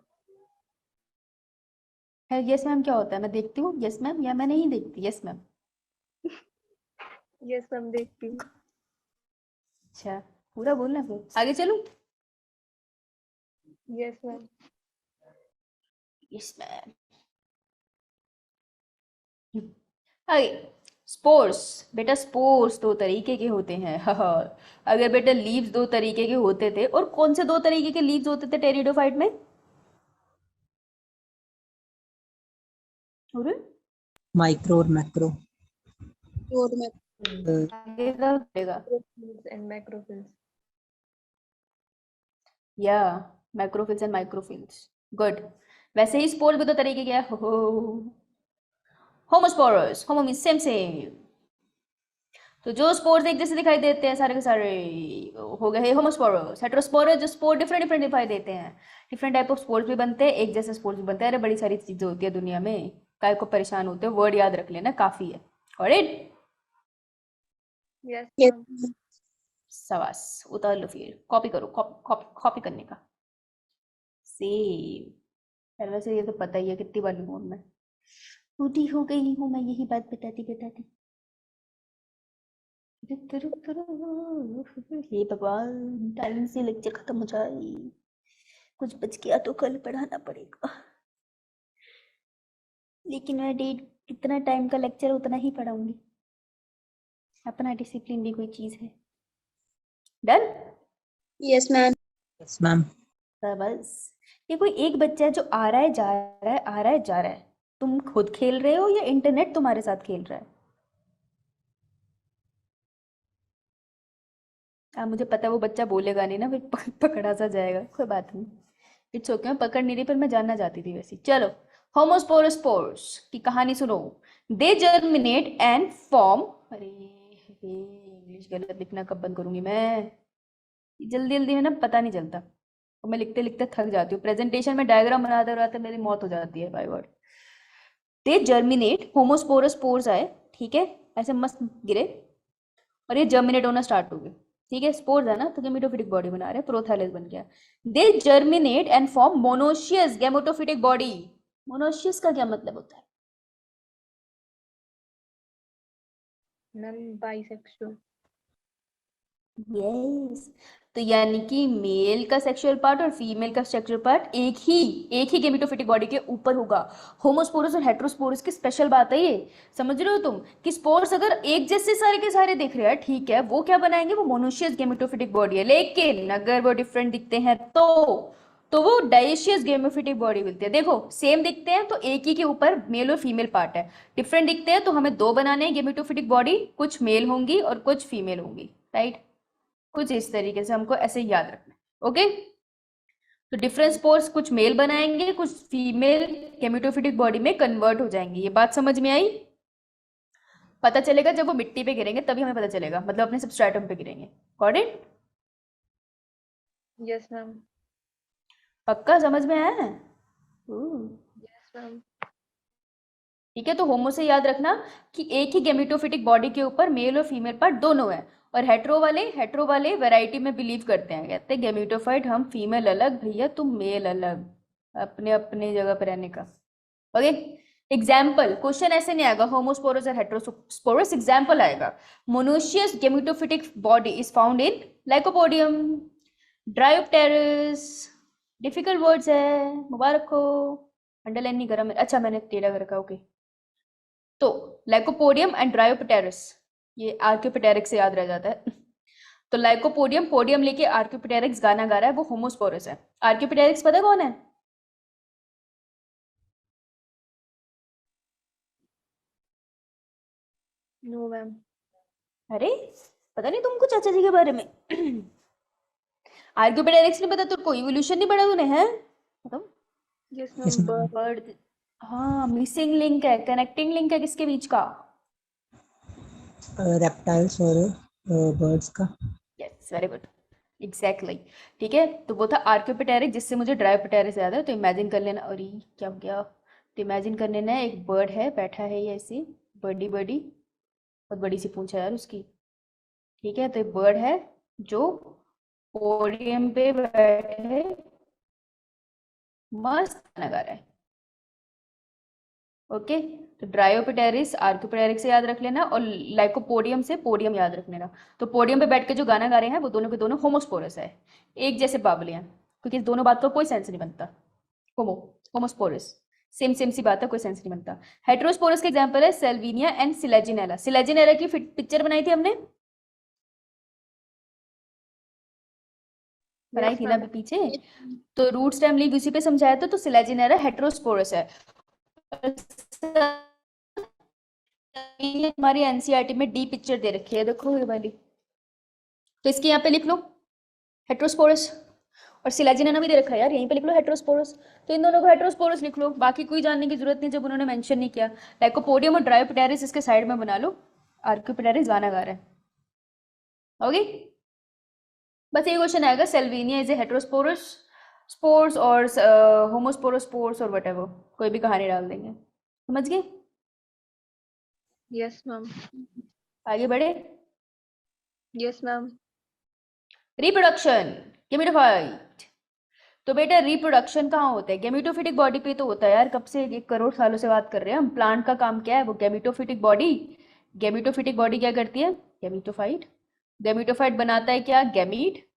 है यस मैम क्या होता है? मैं देखती हूँ यस मैम, या मैं नहीं देखती यस मैम? Yes, ma'am. देखती हूँ. अच्छा, पूरा बोलना फिर, आगे चलूं? Yes, ma'am. Yes ma'am. आगे, स्पोर्स। बेटा स्पोर्स दो तरीके के होते हैं। अगर बेटा लीव्स दो तरीके के होते थे, और कौन से दो तरीके के लीव्स होते थे टेरिडोफाइट में? अरे माइक्रो और मैक्रो। रोड में आगे का देगा Macrophiles and macrophiles. या मैक्रोफिल्स एंड माइक्रोफिल्स। गुड। वैसे ही स्पोर्स भी दो तरीके के हैं। होमोस्पोरस, होमो मींस सेम सेम। तो जो स्पोर्स एक जैसे दिखाई देते हैं सारे के सारे हो गए होमोस्पोरस। हेटेरोस्पोरस जो स्पोर डिफरेंट डिफरेंट दिखाई देते हैं, डिफरेंट टाइप ऑफ स्पोर्स भी बनते हैं, एक जैसे स्पोर्स भी बनते हैं। अरे बड़ी सारी चीजें होती है दुनिया में, काय को परेशान होते हो, वर्ड याद रख लेना काफी है। Alright, Yes, Yes. ma'am. सवास उतार लो फिर, कॉपी करो, कॉपी करने का सेम। यार वैसे ये तो पता ही है कितनी बार लूँ मैं, टूटी हो गई हूँ मैं यही बात बताती बताती। हे भगवान, टाइम से लेक्चर खत्म हो जाए, कुछ बच गया तो कल पढ़ाना पड़ेगा, लेकिन मैं डेट कितना टाइम का लेक्चर उतना ही पढ़ाऊंगी। अपना डिसिप्लिन भी कोई चीज है। Done? Yes ma'am. Yes ma'am. बस ये कोई एक बच्चा है जो आ रहा है जा रहा है, आ रहा है जा रहा है। तुम खुद खेल रहे हो या इंटरनेट तुम्हारे साथ खेल रहा है? मुझे पता है वो बच्चा बोलेगा नहीं ना, फिर पकड़ा सा जाएगा, कोई बात नहीं, इट्स ओके। मैं पकड़ नहीं रही पर मैं जानना चाहती थी वैसे। चलो, होमोस्पोरस स्पोर्स की कहानी सुनो। दे जर्मिनेट एंड फॉर्म, अरे इंग्लिश गलत लिखना कब बंद करूंगी मैं, जल्दी जल्दी में ना पता नहीं चलता, और मैं लिखते लिखते थक जाती हूँ, प्रेजेंटेशन में डायग्राम बनाते बनाते मेरी मौत हो जाती है by word. They germinate, homosporous spores आए, ठीक है, ऐसे मस्त गिरे और ये जर्मिनेट होना स्टार्ट हो गए, ठीक है। स्पोर्स है ना, तो गेमेटोफिटिक बॉडी बना रहे, प्रोथैलस बन गया। They germinate and form monoecious gametophytic body. Monoecious का क्या मतलब होता है? Ma'am, bisexual. यस, तो यानी कि मेल का सेक्सुअल पार्ट और फीमेल का सेक्सुअल पार्ट एक ही गेमेटोफिटिक बॉडी के ऊपर होगा। होमोस्पोरस और हेटेरोस्पोरस की स्पेशल बात है ये, समझ रहे हो तुम, कि स्पोर्स अगर एक जैसे सारे के सारे दिख रहे हैं, ठीक है, वो क्या बनाएंगे, वो मोनोशियस गेमेटोफिटिक बॉडी है, लेकिन अगर वो डिफरेंट दिखते हैं तो वो डाइशियस गेमेटोफिटिक बॉडी मिलती है। देखो सेम दिखते हैं तो एक ही के ऊपर मेल और फीमेल पार्ट है, डिफरेंट दिखते हैं तो हमें दो बनाने हैं गेमेटोफिटिक बॉडी, कुछ मेल होंगी और कुछ फीमेल होंगी, राइट। कुछ इस तरीके से हमको ऐसे याद रखना है, ओके। तो डिफरेंट स्पोर्स कुछ मेल बनाएंगे, कुछ फीमेल गेमेटोफिटिक बॉडी में कन्वर्ट हो जाएंगे। ये बात समझ में आई? पता चलेगा जब वो मिट्टी पे गिरेंगे, तभी हमें पता चलेगा, मतलब अपने सबस्ट्रेटम पे गिरेंगे। Got it? Yes, ma'am. पक्का समझ में आया है? Yes, ma'am. ठीक है, तो होमो से याद रखना कि एक ही गेमेटोफिटिक बॉडी के ऊपर मेल और फीमेल पार्ट दोनों है। और हेट्रो वाले वैरायटी में बिलीव करते हैं, कहते हैं गेमेटोफाइट हम फीमेल अलग, भैया तुम मेल अलग, अपने अपने जगह पर रहने का। ओके, एग्जाम्पल, क्वेश्चन ऐसे नहीं आएगा होमोस्पोरस और हेट्रोस्पोरस, एग्जाम्पल आएगा। Monoecious gametophytic body is found in lycopodium, dryopteris, difficult words है, मुबारक हो, अंडरलाइन नहीं करा मैंने, अच्छा मैंने टेढ़ा कर रखा, ओके। तो लाइकोपोडियम एंड ड्रायोप्टेरस, ये आर्कियोप्टेरिक्स से याद रह जाता है। तो लाइकोपोडियम, पोडियम लेके आर्कियोप्टेरिक्स गाना गा रहा है, वो होमोस्पोरस है। आर्कियोप्टेरिक्स पता कौन है? No, ma'am. अरे पता नहीं तुमको चाचा जी के बारे में। आर्कियोप्टेरिक्स नहीं पता तुमको? इवोल्यूशन नहीं पढ़ा तूने, है? Yes, Yes, ma'am. ma'am. Bird. Bird, हाँ, मिसिंग लिंक है, कनेक्टिंग लिंक है किसके बीच का? रेप्टाइल्स और बर्ड्स का। Yes, very good, exactly. ठीक है, तो वो था आर्क्योपेटेरिक, जिससे मुझे ड्रायोपेटेरिस याद है। तो इमेजिन कर लेना, और ये क्या हो गया? तो इमेजिन कर लेना, एक बर्ड है, बैठा है ये ऐसे, बड़ी बड़ी, बहुत बड़ी सी पूंछ है यार उसकी। ठीक है, तो एक बर्ड है जो पोडियम पे बैठे मस्त गाना गा रहा है। ओके, तो ड्रायोपेटेरिस आर्क्योपेटेरिक से याद रख लेना, और लाइकोपोडियम से पोडियम याद रख लेना। तो पोडियम पे बैठ के जो गाना गा रहे हैं वो दोनों के दोनों होमोस्पोरस है, एक जैसे बावले हैं, क्योंकि इस दोनों बात का कोई सेंस नहीं बनता। होमोस्पोरस, सेम सेम सी बात है, कोई सेंस नहीं बनता। हेट्रोस्पोरस का एग्जांपल है सेल्विनिया एंड सिलेजिनेला। सिलेजिनेला की पिक्चर बनाई थी हमने, बनाई Yes, थी ना ma'am. अभी पीछे। तो रूट स्टेम लीफ उसी पे समझाया था। तो सिलेजिनेला हेट्रोस्पोरस है। हमारी एनसीईआरटी में डी पिक्चर दे रखी है, देखो ये वाली। तो इसके यहाँ पे लिख लो हेट्रोस्पोरस, और सिलेजिनेला भी दे रखा है यार, यहीं पे लिख लो हेट्रोस्पोरस। तो इन दोनों को हेट्रोस्पोरस लिख लो, बाकी कोई जानने की जरूरत नहीं जब उन्होंने मेंशन नहीं किया। लाइकोपोडियम और ड्रायोपेटेरिस इसके साइड में बना लो, आर्क्योपेटेरिस गाना गा रहा है। ओके, बस ये क्वेश्चन आएगा, Salvinia is a heterosporous spores और होमोस्पोरस स्पोर्स और व्हाटएवर, कोई भी कहानी डाल देंगे। समझ गए? Yes, ma'am. आगे बढ़े। Yes, ma'am. Reproduction, gametophyte. तो बेटा रिप्रोडक्शन कहाँ होता है? गेमिटोफिटिक बॉडी पे तो होता है यार, कब से 1 करोड़ सालों से बात कर रहे हैं हम। प्लांट का काम क्या है? वो गेमिटोफिटिक बॉडी। गेमिटोफिटिक बॉडी क्या करती है? गेमिटोफाइट। गेमिटोफाइट बनाता है क्या? गैमीट।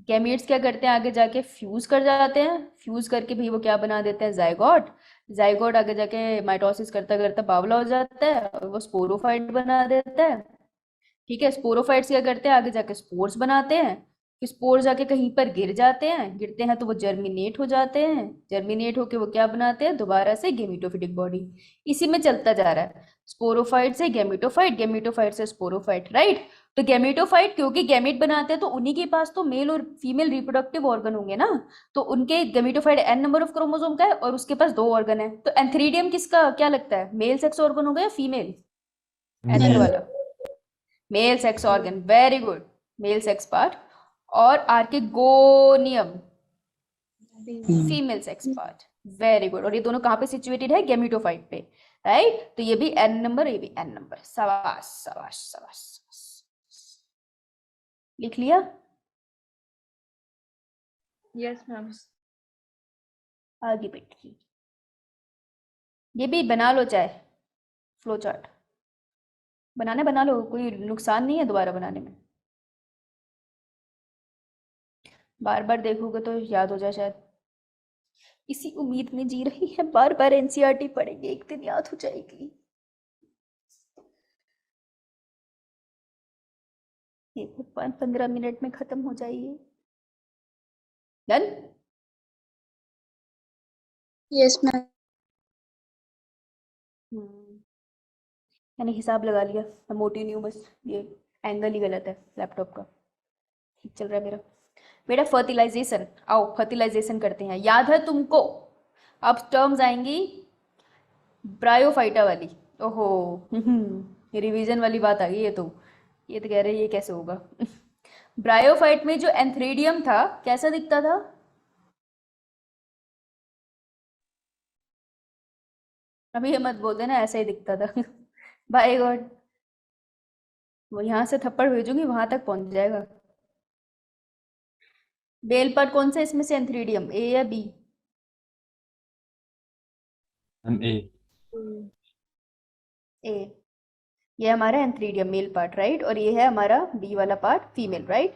गैमीट्स क्या करते हैं? आगे जाके फ्यूज कर जाते हैं, फ्यूज करके भी वो क्या बना देते हैं? जाइगोट। जाइगोट आगे जाके माइटोसिस करता करता बावला हो जाता है, और वो स्पोरोफाइट बना देता है। ठीक है, स्पोरोफाइट्स क्या करते हैं? आगे जाके स्पोर्स बनाते हैं, फिर स्पोर जाके कहीं पर गिर जाते हैं, गिरते हैं तो वो जर्मिनेट हो जाते हैं, जर्मिनेट होके वो क्या बनाते हैं? दोबारा से गेमिटोफिटिक बॉडी। इसी में चलता जा रहा है, स्पोरोफाइट से गेमिटोफाइट, गेमिटोफाइट से स्पोरोफाइट, राइट। तो गेमिटोफाइट क्योंकि गैमीट बनाते हैं, तो उन्हीं के पास तो मेल और फीमेल रिप्रोडक्टिव ऑर्गन होंगे ना। तो उनके gametophyte n number of chromosome का है, और उसके पास 2 ऑर्गन है। तो एंथ्रीडियम किसका क्या लगता है? मेल सेक्स ऑर्गन होगा या फीमेल? Either Male. वाला male sex organ, very good, male sex part. और archegonium female sex part, very good. और ये दोनों कहाँ पे सिचुएटेड है? गेमिटोफाइट पे, राइट। तो ये भी n नंबर, ये भी n नंबर। शाबाश शाबाश शाबाश, लिख लिया? Yes, ma'am. आगे बैठिए, ये भी बना लो चाहे फ्लो चार्ट। बनाना बना लो, कोई नुकसान नहीं है दोबारा बनाने में। बार बार देखोगे तो याद हो जाए शायद। इसी उम्मीद में जी रही है, बार बार एनसीईआरटी पढ़ेंगे, एक दिन याद हो जाएगी। ये 15 मिनट में खत्म हो जाएगी। डन? Yes, ma'am. मैंने हिसाब लगा लिया, मैं मोटी नहीं हूँ, बस ये एंगल ही गलत है लैपटॉप का। ठीक चल रहा है मेरा। बेटा फर्टिलाइजेशन, आओ फर्टिलाइजेशन करते हैं। याद है तुमको? अब टर्म्स आएंगी ब्रायोफाइटा वाली। ओहो, रिवीजन वाली बात आ गई। ये तो कह रहे हैं ये कैसे होगा? ब्रायोफाइट में जो एंथ्रेडियम था कैसा दिखता था? अभी ये मत बोल देना ऐसा ही दिखता था। बाय गॉड, वो यहाँ से थप्पड़ भेजूंगी वहां तक पहुंच जाएगा। बेल पार्ट कौन सा इसमें से? एंथ्रेडियम, ए या बी? A. ए। ये हमारा एंथ्रीडियम मेल पार्ट, राइट। और ये है हमारा बी वाला पार्ट फीमेल, राइट।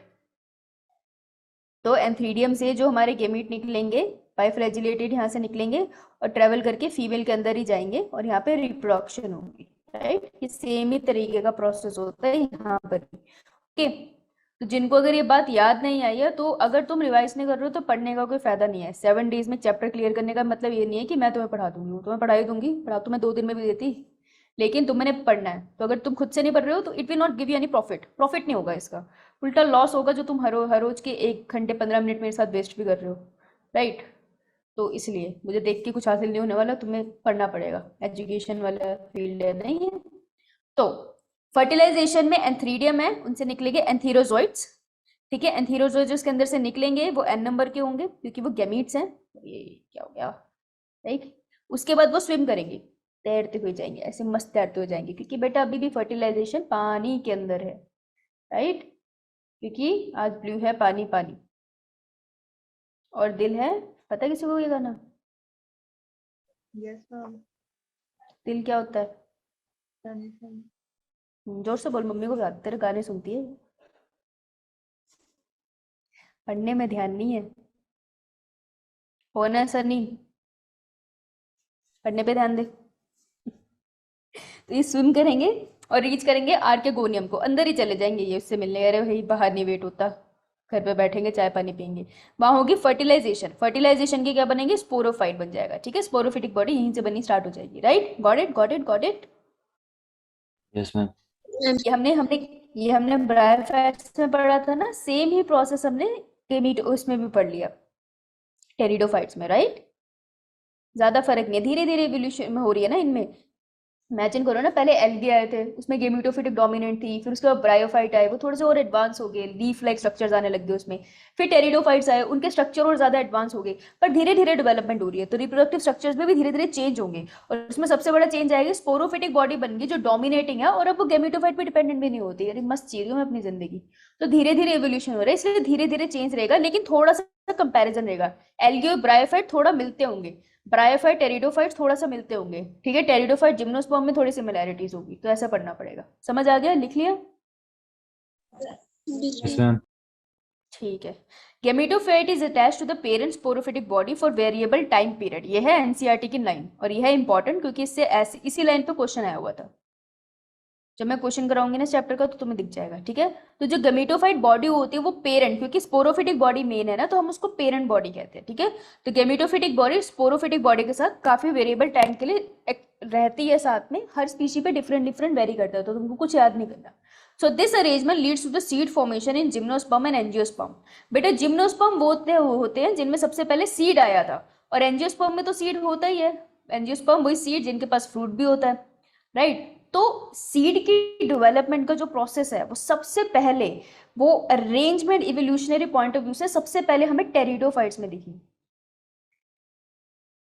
तो एंथ्रीडियम से जो हमारे गेमीट निकलेंगे बाइफ्लैजिलेटेड यहाँ से निकलेंगे, और ट्रेवल करके फीमेल के अंदर ही जाएंगे, और यहाँ पे रिप्रोडक्शन होगी, राइट। ये सेम ही तरीके का प्रोसेस होता है यहाँ पर भी। ओके, तो जिनको अगर ये बात याद नहीं आई है, तो अगर तुम रिवाइज नहीं कर रहे हो तो पढ़ने का कोई फायदा नहीं है। 7 डेज में चैप्टर क्लियर करने का मतलब ये नहीं है कि मैं तुम्हें पढ़ा दूंगी, तुम्हें पढ़ाई दूंगी, पढ़ा तो मैं 2 दिन में भी देती, लेकिन तुमने पढ़ना है। तो अगर तुम खुद से नहीं पढ़ रहे हो तो it will not give you any profit नहीं होगा इसका, उल्टा लॉस होगा, जो तुम हर रोज के 1 घंटे 15 मिनट मेरे साथ वेस्ट भी कर रहे हो, राइट। तो इसलिए मुझे देख के कुछ हासिल नहीं होने वाला, तुम्हें पढ़ना पड़ेगा, एजुकेशन वाला फील्ड है नहीं है। तो फर्टिलाइजेशन में एंथ्रीडियम है, उनसे निकलेंगे एंथीरोजोइट्स, ठीक है। एंथीरोजोइट्स के अंदर से निकलेंगे वो n नंबर के होंगे क्योंकि वो गैमीट्स हैं। ये क्या हो गया, राइट। उसके बाद वो स्विम करेंगे, तैरते हुए जाएंगे, ऐसे मस्त तैरते हुए जाएंगे, क्योंकि बेटा अभी भी फर्टिलाइजेशन पानी के अंदर है, राइट। क्योंकि आज ब्लू है पानी पानी, और दिल है, पता है किसी को ये गाना? Yes, ma'am. दिल क्या होता है? Sunny, sunny. जोर से बोल, मम्मी को भी आते तेरे गाने सुनती है। पढ़ने में ध्यान नहीं है, होना सर नहीं, पढ़ने पे ध्यान दे। तो ये स्विम करेंगे और रीच करेंगे आर्केगोनियम को, अंदर ही चले जाएंगे ये उससे मिलने। अरे भाई बाहर नहीं वेट होता, घर पे बैठेंगे चाय पानी पियेंगे। वहां होगी फर्टिलाइजेशन, फर्टिलाइजेशन के क्या बनेंगे, स्पोरोफाइट बन जाएगा, ठीक है। स्पोरोफिटिक बॉडी यहीं से बननी स्टार्ट हो जाएगी, right. Got it got it got it. Yes, ma'am. ये हमने ब्रायोफाइट्स में पढ़ा था ना, सेम ही प्रोसेस हमने गेमीट उसमें भी पढ़ लिया, टेरिडोफाइट्स में, राइट। ज्यादा फर्क नहीं है, धीरे धीरे इवोल्यूशन में हो रही है ना इनमें। इमेजिन करो ना, पहले एल्गी आए थे, उसमें गेमिटोफिटिक डोमिनेंट थी, फिर उसके बाद ब्रायोफाइट आए, वो थोड़े से और एडवांस हो गए, लीफ लाइक स्ट्रक्चर्स आने लग गए उसमें। फिर टेरिडोफाइट्स आए, उनके स्ट्रक्चर और ज्यादा एडवांस हो गए, पर धीरे धीरे डेवलपमेंट हो रही है, तो रिप्रोडक्टिव स्ट्रक्चर्स में भी धीरे धीरे चेंज होंगे। और उसमें सबसे बड़ा चेंज आएगा, स्पोरोफिटिक बॉडी बन गई जो डोमिनेटिंग है, और अब वो गेमिटोफाइट पे डिपेंडेंट भी नहीं होती। अरे मस्त जी रही हूँ मैं अपनी जिंदगी। तो धीरे धीरे एवोल्यूशन हो रहा है, इसलिए धीरे धीरे चेंज रहेगा, लेकिन थोड़ा सा कंपेरिजन रहेगा। एल्गी और ब्रायोफाइट थोड़ा मिलते होंगे, ब्रायोफाइट टेरिडोफाइट थोड़ा सा मिलते होंगे, ठीक है। टेरिडोफाइट जिम्नोस्पर्म में थोड़ी सिमिलैरिटीज होगी, तो ऐसा पढ़ना पड़ेगा। समझ आ गया, लिख लिया? Yes, ma'am. ठीक है। Gametophyte is attached to the parent sporophytic body for variable time period. ये है एनसीईआरटी की लाइन, और ये है इंपॉर्टेंट क्योंकि इससे ऐसे इसी लाइन पे क्वेश्चन आया हुआ था। जब मैं क्वेश्चन कराऊंगी ना चैप्टर का तो तुम्हें दिख जाएगा, ठीक है। तो जो गेमेटोफाइट बॉडी होती है वो पेरेंट, क्योंकि स्पोरोफिटिक बॉडी मेन है ना, तो हम उसको पेरेंट बॉडी कहते हैं, ठीक है। तो गेमेटोफिटिक बॉडी स्पोरोफिटिक बॉडी के साथ काफी वेरिएबल टाइम के लिए रहती है साथ में, हर स्पीशी पे डिफरेंट डिफरेंट वेरी करता है, तो तुमको कुछ याद नहीं करना। So this arrangement leads to the seed formation in gymnosperm and angiosperm. बेटा जिम्नोस्पर्म वो होते हैं जिनमें सबसे पहले सीड आया था, और एंजियोस्पर्म में तो सीड होता ही है। एंजियोस्पर्म वही सीड जिनके पास फ्रूट भी होता है, राइट। तो सीड की डेवलपमेंट का जो प्रोसेस है वो सबसे पहले, वो arrangement evolutionary point of view से सबसे पहले हमें टेरिडोफाइट्स में दिखी।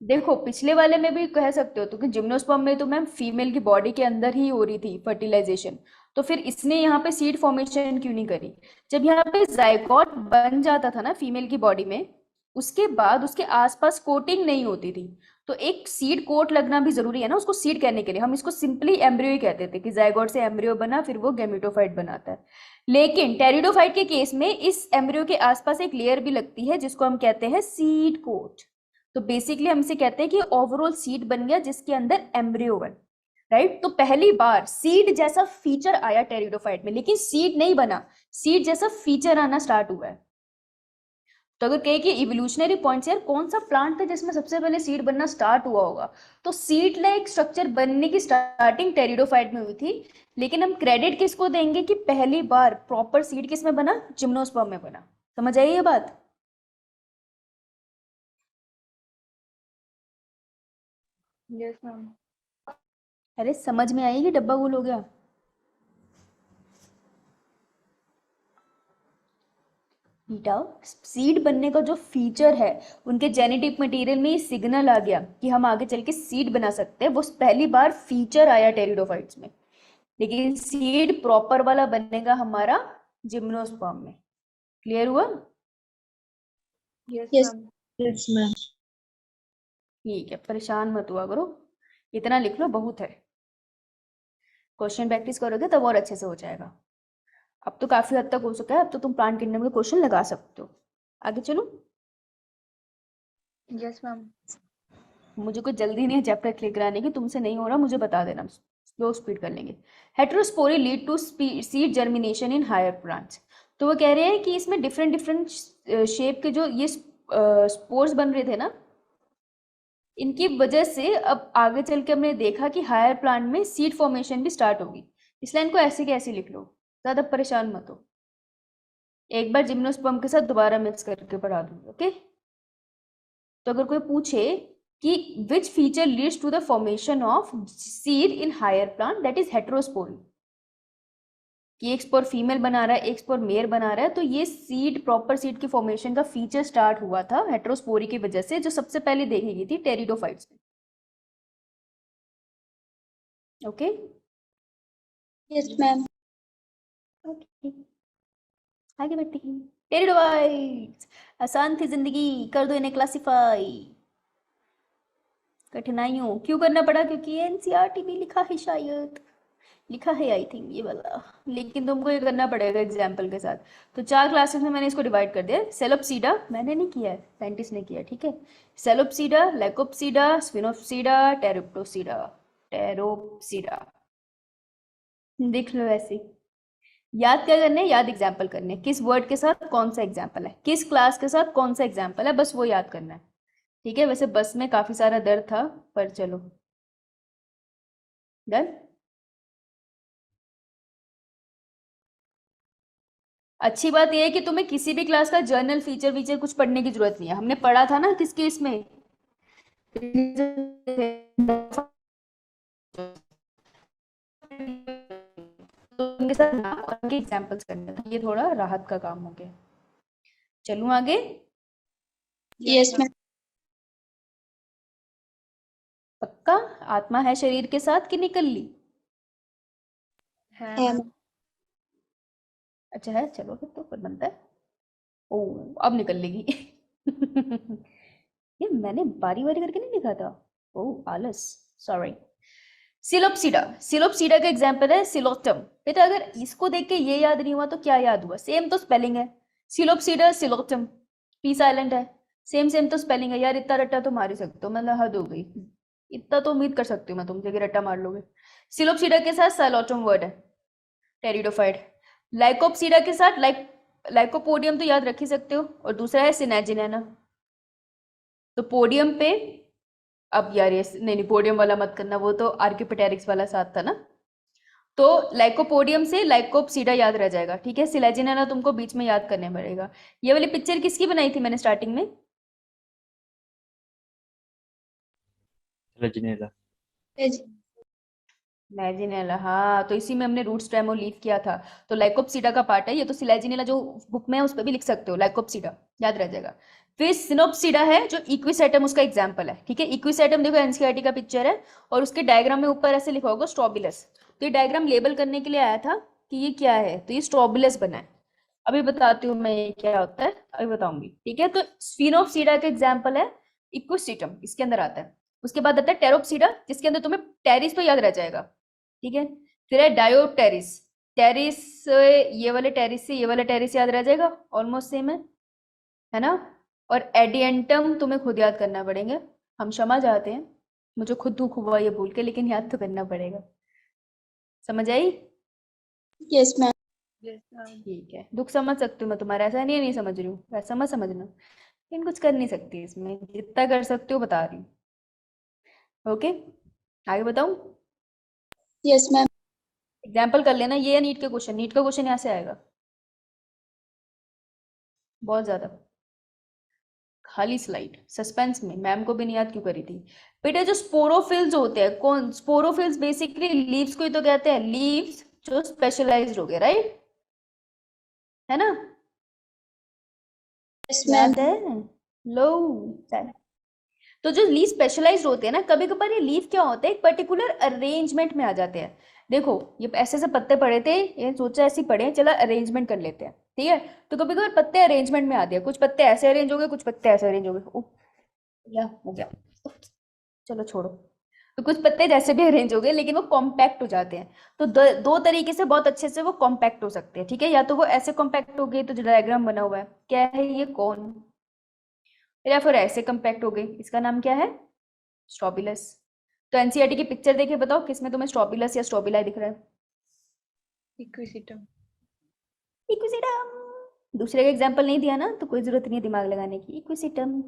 देखो पिछले वाले में भी कह सकते हो तो कि जिम्नोस्पर्म में तो मैम फीमेल की बॉडी के अंदर ही हो रही थी फर्टिलाइजेशन, तो फिर इसने यहाँ पे सीड फॉर्मेशन क्यों नहीं करी? जब यहाँ पे जाइगोट बन जाता था ना फीमेल की बॉडी में, उसके बाद उसके आसपास कोटिंग नहीं होती थी, तो एक सीड कोट लगना भी जरूरी है ना उसको सीड कहने के लिए। हम इसको सिंपली एम्ब्रियो ही कहते थे कि जाइगोट से एम्ब्रियो बना, फिर वो गेमेटोफाइट बनाता है। लेकिन टेरिडोफाइट के केस में इस एम्ब्रियो के आसपास एक लेयर भी लगती है जिसको हम कहते हैं सीड कोट। तो बेसिकली हम इसे कहते हैं कि ओवरऑल सीड बन गया जिसके अंदर एम्ब्रियो है, राइट। तो पहली बार सीड जैसा फीचर आया टेरिडोफाइट में, लेकिन सीड नहीं बना, सीड जैसा फीचर आना स्टार्ट हुआ है। तो अगर कहे कि इवोल्यूशनरी पॉइंट से यार कौन सा प्लांट था जिसमें सबसे पहले सीड बनना स्टार्ट हुआ होगा, तो सीड लाइक स्ट्रक्चर बनने की स्टार्टिंग टेरिडोफाइट में हुई थी। लेकिन हम क्रेडिट किसको देंगे कि पहली बार प्रॉपर सीड किस में बना, जिम्नोस्पर्म में बना। समझ आई ये बात? Yes, ma'am. अरे समझ में आई कि डब्बा गुल हो गया? बेटा सीड बनने का जो फीचर है, उनके जेनेटिक मटेरियल में ये सिग्नल आ गया कि हम आगे चल के सीड बना सकते हैं, वो पहली बार फीचर आया टेरिडोफाइट्स में। लेकिन सीड प्रॉपर वाला बनेगा हमारा जिम्नोस्पर्म में। क्लियर हुआ? Yes, Yes. ma'am. Yes, ma'am. ठीक है, परेशान मत हुआ करो, इतना लिख लो बहुत है। क्वेश्चन प्रैक्टिस करोगे तब और अच्छे से हो जाएगा। अब तो काफी हद तक हो चुका है, अब तो तुम प्लांट किंगडम के क्वेश्चन लगा सकते हो। आगे चलो। Yes, ma'am. मुझे कोई जल्दी नहीं है चैप्टर क्लियर कराने की, तुमसे नहीं हो रहा मुझे बता देना, स्लो स्पीड कर लेंगे। Heterospory lead to seed germination in higher plants. तो वो कह रहे हैं कि इसमें डिफरेंट डिफरेंट शेप के जो ये स्पोर्स बन रहे थे ना, इनकी वजह से अब आगे चल के हमने देखा कि हायर प्लांट में सीड फॉर्मेशन भी स्टार्ट होगी। इस लाइन को ऐसे के ऐसे लिख लो, ज्यादा परेशान मत हो। एक बार जिम्नोस्पर्म के साथ दोबारा मिक्स करके पढ़ा दूंगी, ओके। तो अगर कोई पूछे कि which feature leads to the formation of seed in higher plant, that is heterospory, कि एक स्पोर फीमेल बना रहा है, एक स्पोर मेल बना रहा है, तो ये सीड, प्रॉपर सीड की फॉर्मेशन का फीचर स्टार्ट हुआ था हेटेरोस्पोरी की वजह से, जो सबसे पहले देखी गई थी टेरिडोफाइट्स में। Okay Yes, ma'am. ओके, आगे बढ़ते हैं। टेरिडोफाइट्स, आसान थी जिंदगी, कर दो इन्हें क्लासिफाई। कठिनाइयों क्यों करना पड़ा? क्योंकि एनसीईआरटी में लिखा है, शायद लिखा है आई थिंक ये वाला, लेकिन तुमको ये करना पड़ेगा एग्जाम्पल के साथ। तो 4 क्लासेस में मैंने इसको डिवाइड कर दिया। सेलोप्सीडा मैंने नहीं किया है, साइंटिस्ट ने किया, ठीक है। सेलोप्सीडा, लाइकोप्सीडा, स्फिनोप्सीडा, टेरोप्टोसीडा, टेरोप्सीडा, देख लो ऐसे। याद क्या करने? याद एग्जाम्पल करने, किस वर्ड के साथ कौन सा एग्जाम्पल है, किस क्लास के साथ कौन सा एग्जाम्पल है, बस वो याद करना है, ठीक है। वैसे बस में काफी सारा दर्द था, पर चलो डन। अच्छी बात यह है कि तुम्हें किसी भी क्लास का जर्नल फीचर वीचर कुछ पढ़ने की जरूरत नहीं है। हमने पढ़ा था ना किसके इसमें, तो उनके साथ नाम और उनके एग्जांपल्स करने, तो ये थोड़ा राहत का काम हो गया। चलूं आगे? Yes, ma'am. पक्का? आत्मा है शरीर के साथ कि निकल ली? है है मैम। अच्छा है, चलो फिर बनता है। ओ अब निकल लेगी। ये मैंने बारी बारी करके नहीं लिखा था, ओ आलस, सॉरी। सिलोप्सीडा, सिलोप्सीडा का एग्जांपल है सिलोटम। बेटा अगर इसको देख के ये याद नहीं हुआ तो क्या याद हुआ? सेम तो स्पेलिंग है, सिलोप्सीडा सिलोटम, पी साइलेंट है, सेम सेम तो स्पेलिंग है यार। इतना रट्टा तो मार ही सकते हो, मतलब हद हो गई। इतना तो उम्मीद कर सकती हूँ मैं तुमसे कि रट्टा मार लोगे। सिलोप्सीडा के साथ साइलोटम वर्ड है, टेरिडोफाइड। लाइकोप्सीडा के साथ लाइकोपोडियम तो याद रख ही सकते हो, और दूसरा है सिनेजिनेना। तो पोडियम पे, अब यार ये नहीं पोडियम वाला मत करना, वो तो आर्कियोपेटेरिक्स वाला साथ था ना। तो लाइकोपोडियम से लाइकोप्सीडा याद रह जाएगा, ठीक है। सिलेजिनेना तुमको बीच में याद करने पड़ेगा। ये वाली पिक्चर किसकी बनाई थी मैंने स्टार्टिंग में? Leginella. Yes. लेजिनेला, हाँ, तो इसी में हमने रूट स्टेम और लीफ किया था, तो लाइकोप्सीडा का पार्ट है ये। तो सिलेजिनेला जो बुक में है उस पर भी लिख सकते हो, लाइकोप्सीडा याद रह जाएगा। फिर सिनोप्सीडा है जो इक्विसेटम, उसका एग्जाम्पल है, ठीक है। इक्विसेटम देखो एनसीईआरटी का पिक्चर है, और उसके डायग्राम में ऊपर ऐसे लिखा होगा स्ट्रोबिलस। तो ये डायग्राम लेबल करने के लिए आया था कि ये क्या है, तो ये स्ट्रोबिलस बना है। अभी बताती हूँ मैं ये क्या होता है, अभी बताऊंगी, ठीक है। तो स्फिनोप्सीडा का एग्जाम्पल है इक्विसेटम, इसके अंदर आता है। उसके बाद आता है टेरोप्सीडा, जिसके अंदर तुम्हें टेरिस तो याद रह जाएगा, ठीक है। फिर है डायोटेरिस, टेरिस ये वाले टेरिस से ये वाला टेरिस याद रह जाएगा, ऑलमोस्ट सेम है ना। और एडियंटम तुम्हें खुद याद करना पड़ेगा, हम क्षमा चाहते हैं, मुझे खुद दुख हुआ ये भूल के, लेकिन याद तो करना पड़ेगा। समझ आई? Yes, ma'am. Yes ma'am. ठीक है, दुख समझ सकती हूँ मैं तुम्हारा, ऐसा नहीं समझ रही हूँ, वैसा मत समझना, लेकिन कुछ कर नहीं सकती इसमें, जितना कर सकते हो बता रही हूँ। ओके आगे बताऊँ? Yes, ma'am. एग्जाम्पल कर लेना, ये है नीट के क्वेश्चन, नीट का क्वेश्चन यहाँ से आएगा बहुत ज्यादा। खाली स्लाइड सस्पेंस में, मैम को भी नहीं याद क्यों करी थी बेटा। जो स्पोरोफिल्स होते हैं, कौन स्पोरोफिल्स? बेसिकली लीव्स को ही तो कहते हैं, लीव्स जो स्पेशलाइज्ड हो गए, राइट, है ना? Yes, ma'am. याद है? लो, तो जो लीफ स्पेशलाइज्ड होते हैं ना, कभी कभार ये लीफ क्या होते हैं, एक पर्टिकुलर अरेंजमेंट में आ जाते हैं। देखो ये ऐसे से पत्ते पड़े थे, ये सोचा ऐसे पड़े हैं, चला अरेंजमेंट कर लेते हैं, ठीक है। तो कभी कभार पत्ते अरेंजमेंट में आते हैं, कुछ पत्ते ऐसे अरेंज हो गए, कुछ पत्ते ऐसे अरेंज हो गए, या हो गया, चलो छोड़ो। तो कुछ पत्ते जैसे भी अरेंज हो गए, लेकिन वो कॉम्पैक्ट हो जाते हैं। तो दो तरीके से बहुत अच्छे से वो कॉम्पैक्ट हो सकते हैं, ठीक है। या तो वो ऐसे कॉम्पैक्ट हो गए, तो जो डायग्राम बना हुआ है क्या है ये, कौन, या फिर ऐसे कॉम्पैक्ट हो गई, इसका नाम क्या है, स्ट्रोबिलस। तो एनसीईआरटी की पिक्चर देखे बताओ किसमें तुम्हें स्ट्रोबिलस या स्ट्रोबिलाई दिख रहा है? इक्विसिटम। इक्विसिटम। दूसरे का एग्जांपल नहीं दिया ना, तो कोई जरूरत नहीं है दिमाग लगाने की, इक्विसिटम।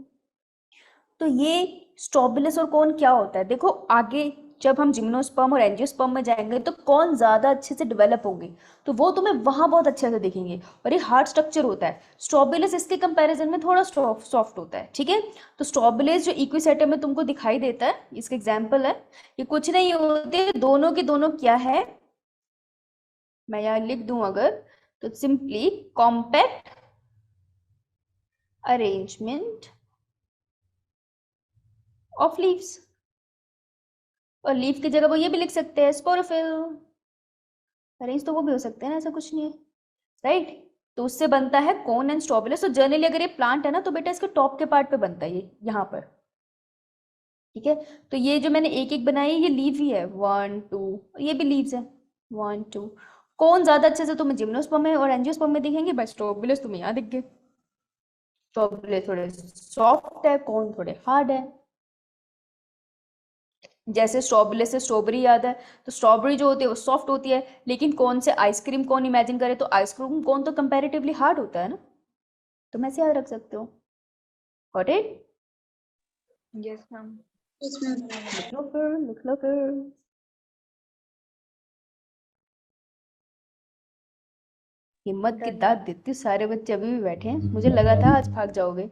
तो ये स्ट्रोबिलस और कौन क्या होता है, देखो आगे जब हम जिम्नोस्पर्म और एंजियोस्पर्म में जाएंगे तो कौन ज्यादा अच्छे से डेवलप होंगे, तो वो तुम्हें वहां बहुत अच्छे से दिखेंगे। और ये हार्ड स्ट्रक्चर होता है। स्ट्रोबिलस इसके कंपैरिजन में थोड़ा सॉफ्ट होता है, ठीक है। तो स्ट्रोबिलस जो इक्विसेटम में तुमको दिखाई देता है, इसका एग्जाम्पल है, ये कुछ नहीं होते, दोनों के दोनों क्या है, मैं यहाँ लिख दूं अगर, तो simply compact arrangement of leaves. और लीफ की जगह वो ये भी लिख सकते हैं स्पोरोफिल। अरेंज तो वो भी हो सकते हैं ना, ऐसा कुछ नहीं है, राइट। तो उससे बनता है कोन एंड स्ट्रोबिलस। तो जनरली अगर ये प्लांट है ना, तो बेटा इसके टॉप के पार्ट पे बनता है ये यहाँ पर, ठीक है। तो ये जो मैंने एक एक बनाई है, ये लीव ही है, 1 2, ये भी लीव्स है 1 2। कौन ज्यादा अच्छे से तुम्हें जिम्नोस्पर्म में और एंजियोस्पर्म में दिखेंगे, बस स्ट्रोबिलस तुम्हें यहाँ दिख गए। स्ट्रोबिलस थोड़े सॉफ्ट है, कौन थोड़े हार्ड है। जैसे स्ट्रॉबेरी से स्ट्रॉबेरी याद है, तो स्ट्रॉबेरी जो होती है वो सॉफ्ट होती है, लेकिन कौन से आइसक्रीम कौन इमेजिन करे, तो आइसक्रीम कौन तो कंपैरेटिवली हार्ड होता है ना। तुम ऐसे याद रख सकते हो। Got it? Yes, ma'am. Yes, ma'am. लिख लो फिर, लिख लो फिर। हिम्मत की Done, दाद ma'am. देती हूँ, सारे बच्चे अभी भी बैठे हैं, मुझे लगा था आज भाग जाओगे।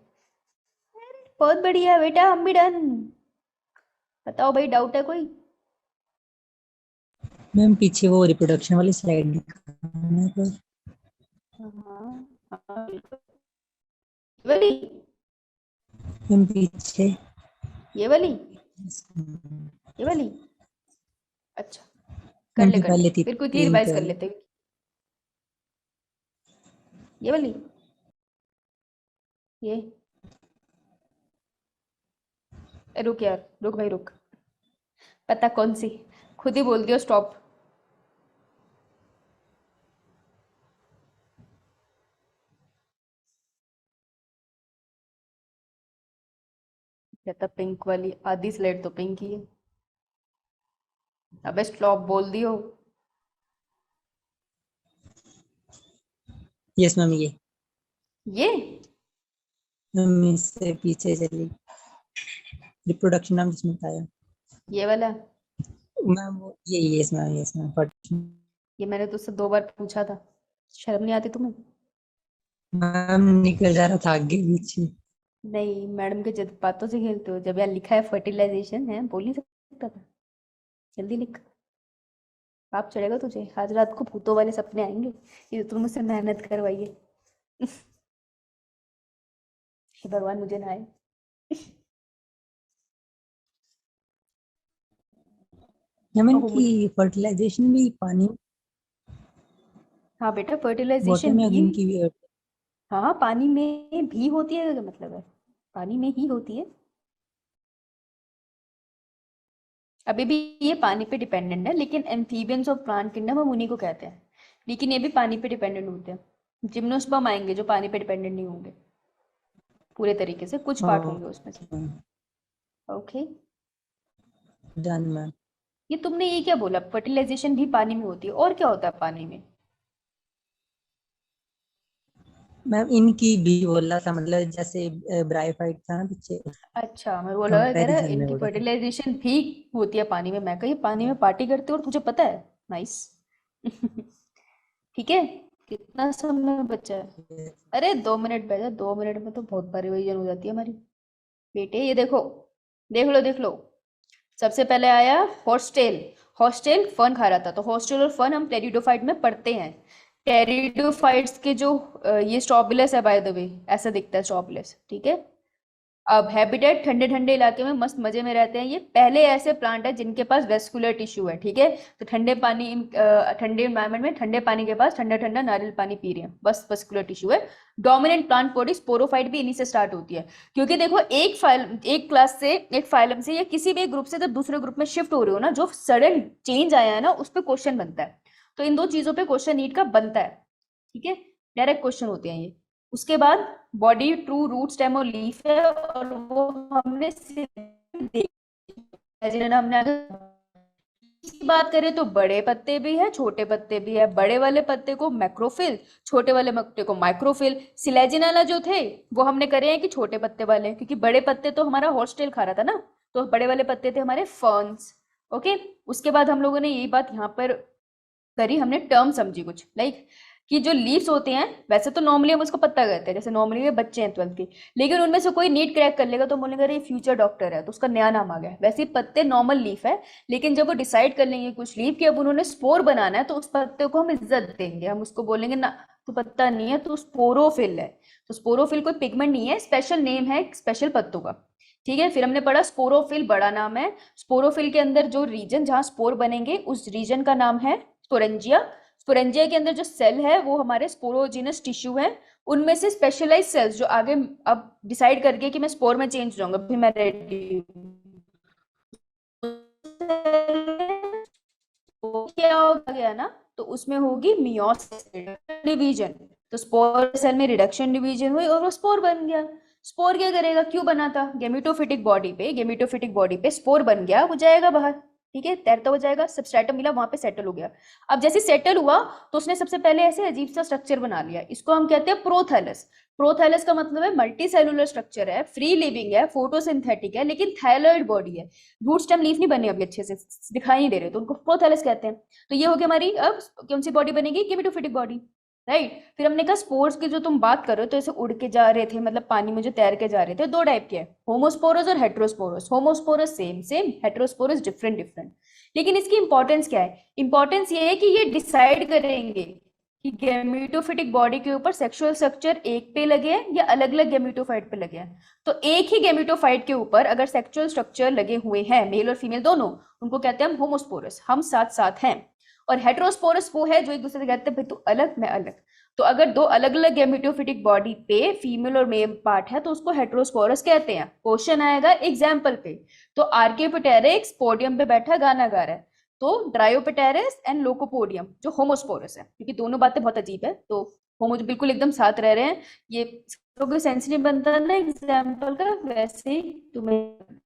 बहुत बढ़िया बेटा, हम भी डन। बताओ भाई, डाउट है कोई? मैम पीछे वो रिप्रोडक्शन वाली स्लाइड दिखाना तो। हाँ हाँ बिल्कुल। ये वाली, मैम पीछे। ये वाली, ये वाली, अच्छा कर मैम ले, कर पहले ले, थी फिर क्विकली पिंक रिवाइज कर वाली। लेते हैं। ये वाली, ये रुक यार, रुक भाई रुक, पता कौन सी, खुद ही बोल दियो स्टॉप। कहता पिंक वाली, आधी स्लाइड तो पिंक ही है। अबे स्टॉप बोल दियो। यस मैम ये मैम इससे पीछे चली रिप्रोडक्शन नाम जिसमें बताया ये वाला, मैम वो ये यस मैम ये मैंने तुझसे 2 बार पूछा था, शर्म नहीं आती तुम्हें? मैम निकल जा रहा था आगे पीछे। नहीं, मैडम के बातों से खेलते हो। जब यहाँ लिखा है फर्टिलाइजेशन है, बोल नहीं सकता था? जल्दी लिख, पाप चढ़ेगा तुझे। आज रात को भूतों वाले सपने आएंगे, ये तुम मुझसे मेहनत करवाइए। हे भगवान, मुझे ना आए। मैम ओहो, इनकी फर्टिलाइजेशन भी पानी हाँ बेटा, वाटर फर्टिलाइजेशन में भी, इनकी भी हाँ पानी में भी होती है, क्या मतलब है, पानी में ही होती है। अभी भी ये पानी पे डिपेंडेंट है, लेकिन एम्फीबियंस और प्लांट किंगडम हम उन्हीं को कहते हैं, लेकिन ये भी पानी पे डिपेंडेंट होते हैं। जिम्नोस्पर्म आएंगे जो पानी पे डिपेंडेंट नहीं होंगे पूरे तरीके से, कुछ पार्ट होंगे उसमें से। Okay, done ma'am. ये तुमने ये क्या बोला, फर्टिलाइजेशन भी पानी में होती है, और क्या होता है पानी में? मैम इनकी भी बोला था, मतलब जैसे ब्रायोफाइट था ना पीछे अच्छा, मैं बोला कह रहा है कंपैरिजन में इनकी बोला था। फर्टिलाइजेशन भी होती है पानी में। मैं कही पानी में पार्टी करते हो और तुझे पता है, नाइस। ठीक है, कितना समय बचा है? अरे 2 मिनट बचा, 2 मिनट में तो बहुत बारी रिवीजन हो जाती है हमारी। बेटे ये देखो, देख लो देख लो। सबसे पहले आया हॉस्टेल। हॉस्टेल फन खा रहा था, तो हॉस्टेल और फन हम टेरिडोफाइट में पढ़ते हैं। टेरिडोफाइट्स के जो ये स्ट्रॉबिलस है बाय द वे, ऐसा दिखता है स्ट्रॉबिलस, ठीक है। अब हैबिटेट, ठंडे ठंडे इलाके में मस्त मजे में रहते हैं। ये पहले ऐसे प्लांट है जिनके पास वेस्कुलर टिश्यू है, ठीक है। तो ठंडे पानी, ठंडे एनवायरमेंट में ठंडे पानी के पास ठंडा ठंडा नारियल पानी पी रहे हैं, बस वेस्कुलर टिश्यू है। डोमिनेंट प्लांट बॉडी स्पोरोफाइट भी इन्हीं से स्टार्ट होती है। क्योंकि देखो, एक क्लास से, एक फाइलम से या किसी भी ग्रुप से जब दूसरे ग्रुप में शिफ्ट हो रहे हो ना, जो सडन चेंज आया है ना, उस पर क्वेश्चन बनता है। तो इन 2 चीजों पे क्वेश्चन नीट का बनता है, ठीक है। डायरेक्ट क्वेश्चन होते हैं ये। उसके बाद बॉडी, ट्रू, रूट, स्टेम और लीफ है, और वो हमने हमने की बात करें तो बड़े पत्ते भी है, छोटे पत्ते भी है। बड़े वाले पत्ते को मैक्रोफिल, छोटे वाले पत्ते को माइक्रोफिल। सिलेजिनाला जो थे वो हमने करे हैं कि छोटे पत्ते वाले, क्योंकि बड़े पत्ते तो हमारा हॉस्टेल खा रहा था ना, तो बड़े वाले पत्ते थे हमारे फर्न्स, ओके, उसके बाद हम लोगों ने यही बात यहाँ पर करी, हमने टर्म समझी कुछ लाइक कि जो लीव्स होते हैं वैसे तो नॉर्मली हम उसको पत्ता कहते हैं, जैसे नॉर्मली बच्चे हैं 12th के, लेकिन उनमें से कोई नीट क्रैक कर लेगा तो बोलेंगे अरे फ्यूचर डॉक्टर है तो उसका नया नाम आ गया। वैसे ही पत्ते नॉर्मल लीफ है, लेकिन जब वो डिसाइड कर लेंगे कुछ लीफ कि अब उन्होंने स्पोर बनाना है तो उस पत्ते को हम इज्जत देंगे, हम उसको बोलेंगे ना तो पत्ता नहीं है तो स्पोरोफिल है। तो स्पोरोफिल कोई पिगमेंट नहीं है, स्पेशल नेम है स्पेशल पत्तों का। ठीक है, फिर हमने पढ़ा स्पोरोफिल बड़ा नाम है। स्पोरोफिल के अंदर जो रीजन जहां स्पोर बनेंगे उस रीजन का नाम है स्पोरेंजिया। स्पोरेंजिया के अंदर जो सेल है वो हमारे स्पोरोजिनस टिश्यू है, उनमें से स्पेशलाइज सेल्स जो आगे अब डिसाइड करके कि मैं स्पोर में चेंज जाऊंगा, फिर मैं रेडी क्या हो गया ना, तो उसमें होगी मियोसिस डिवीजन। तो स्पोर सेल में रिडक्शन डिवीजन हुई और वो स्पोर बन गया। स्पोर क्या करेगा, क्यों बना था, गेमेटोफिटिक बॉडी पे स्पोर बन गया, वो जाएगा बाहर। ठीक है, तैरता हो जाएगा, सबस्ट्रेटम मिला वहां पे सेटल हो गया। अब जैसे सेटल हुआ तो उसने सबसे पहले ऐसे अजीब सा स्ट्रक्चर बना लिया, इसको हम कहते हैं प्रोथैलस। प्रोथैलस का मतलब है मल्टी सेलुलर स्ट्रक्चर है, फ्री लिविंग है, फोटोसिंथेटिक है, लेकिन थायलॉइड बॉडी है। रूट स्टेम लीफ नहीं बने अभी अच्छे से, दिखाई नहीं दे रहे, तो उनको प्रोथैलस कहते हैं। तो ये हो गया हमारी, अब कौन सी बॉडी बनेगी, गेमेटोफिटिक बॉडी, राइट। फिर हमने कहा स्पोर्स की जो तुम बात कर रहे हो तो ऐसे उड़ के जा रहे थे, मतलब पानी में जो तैर के जा रहे थे, दो टाइप के हैं, होमोस्पोरस और heterosporous. Homosporous same same, heterosporous different different. लेकिन इसकी इंपॉर्टेंस क्या है, इंपॉर्टेंस ये है कि ये डिसाइड करेंगे कि गेमेटोफिटिक बॉडी के ऊपर सेक्सुअल स्ट्रक्चर एक पे लगे हैं या अलग अलग गेमेटोफाइट पे लगे हैं। तो एक ही गेमेटोफाइट के ऊपर अगर सेक्सुअल स्ट्रक्चर लगे हुए हैं, मेल और फीमेल दोनों, उनको कहते हैं हम होमोस्पोरस, हम साथ साथ हैं। और हेट्रोस्पोरस वो है जो एक दूसरे से कहते हैं भाई तू अलग मैं अलग। तो अगर दो अलग अलग गेमेटोफिटिक बॉडी पे फीमेल और मेल पार्ट है तो उसको हेट्रोस्पोरस कहते हैं। क्वेश्चन आएगा एग्जाम्पल पे, तो आर्कियोप्टेरिक्स पोडियम पे बैठा गाना गा रहा है, तो ड्रायोप्टेरिस एंड लोकोपोडियम जो होमोस्पोरस है, क्योंकि दोनों बातें बहुत अजीब है, तो होमो बिल्कुल एकदम साथ रह रहे हैं, ये कोई सेंस नहीं बनता ना एग्जाम्पल का, वैसे ही तुम्हें।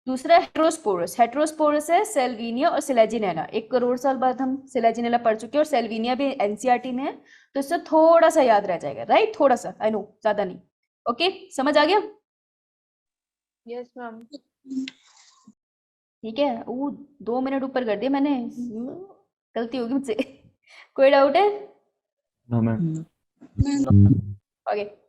दूसरा हेट्रोस्पोरस, हेट्रोस्पोरस है सेल्विनिया और सिलेजिनेला। 1 करोड़ साल बाद हम सिलेजिनेला पढ़ चुके हैं, और सेल्विनिया भी एनसीईआरटी में है, तो इससे थोड़ा सा याद रह जाएगा, राइट, थोड़ा सा, आई नो, ज्यादा नहीं। ओके, समझ आ गया? Yes ma'am. ठीक है, वो 2 मिनट ऊपर कर दिया मैंने, गलती होगी मुझसे। कोई डाउट है? No, ma'am. हम्म, ओके।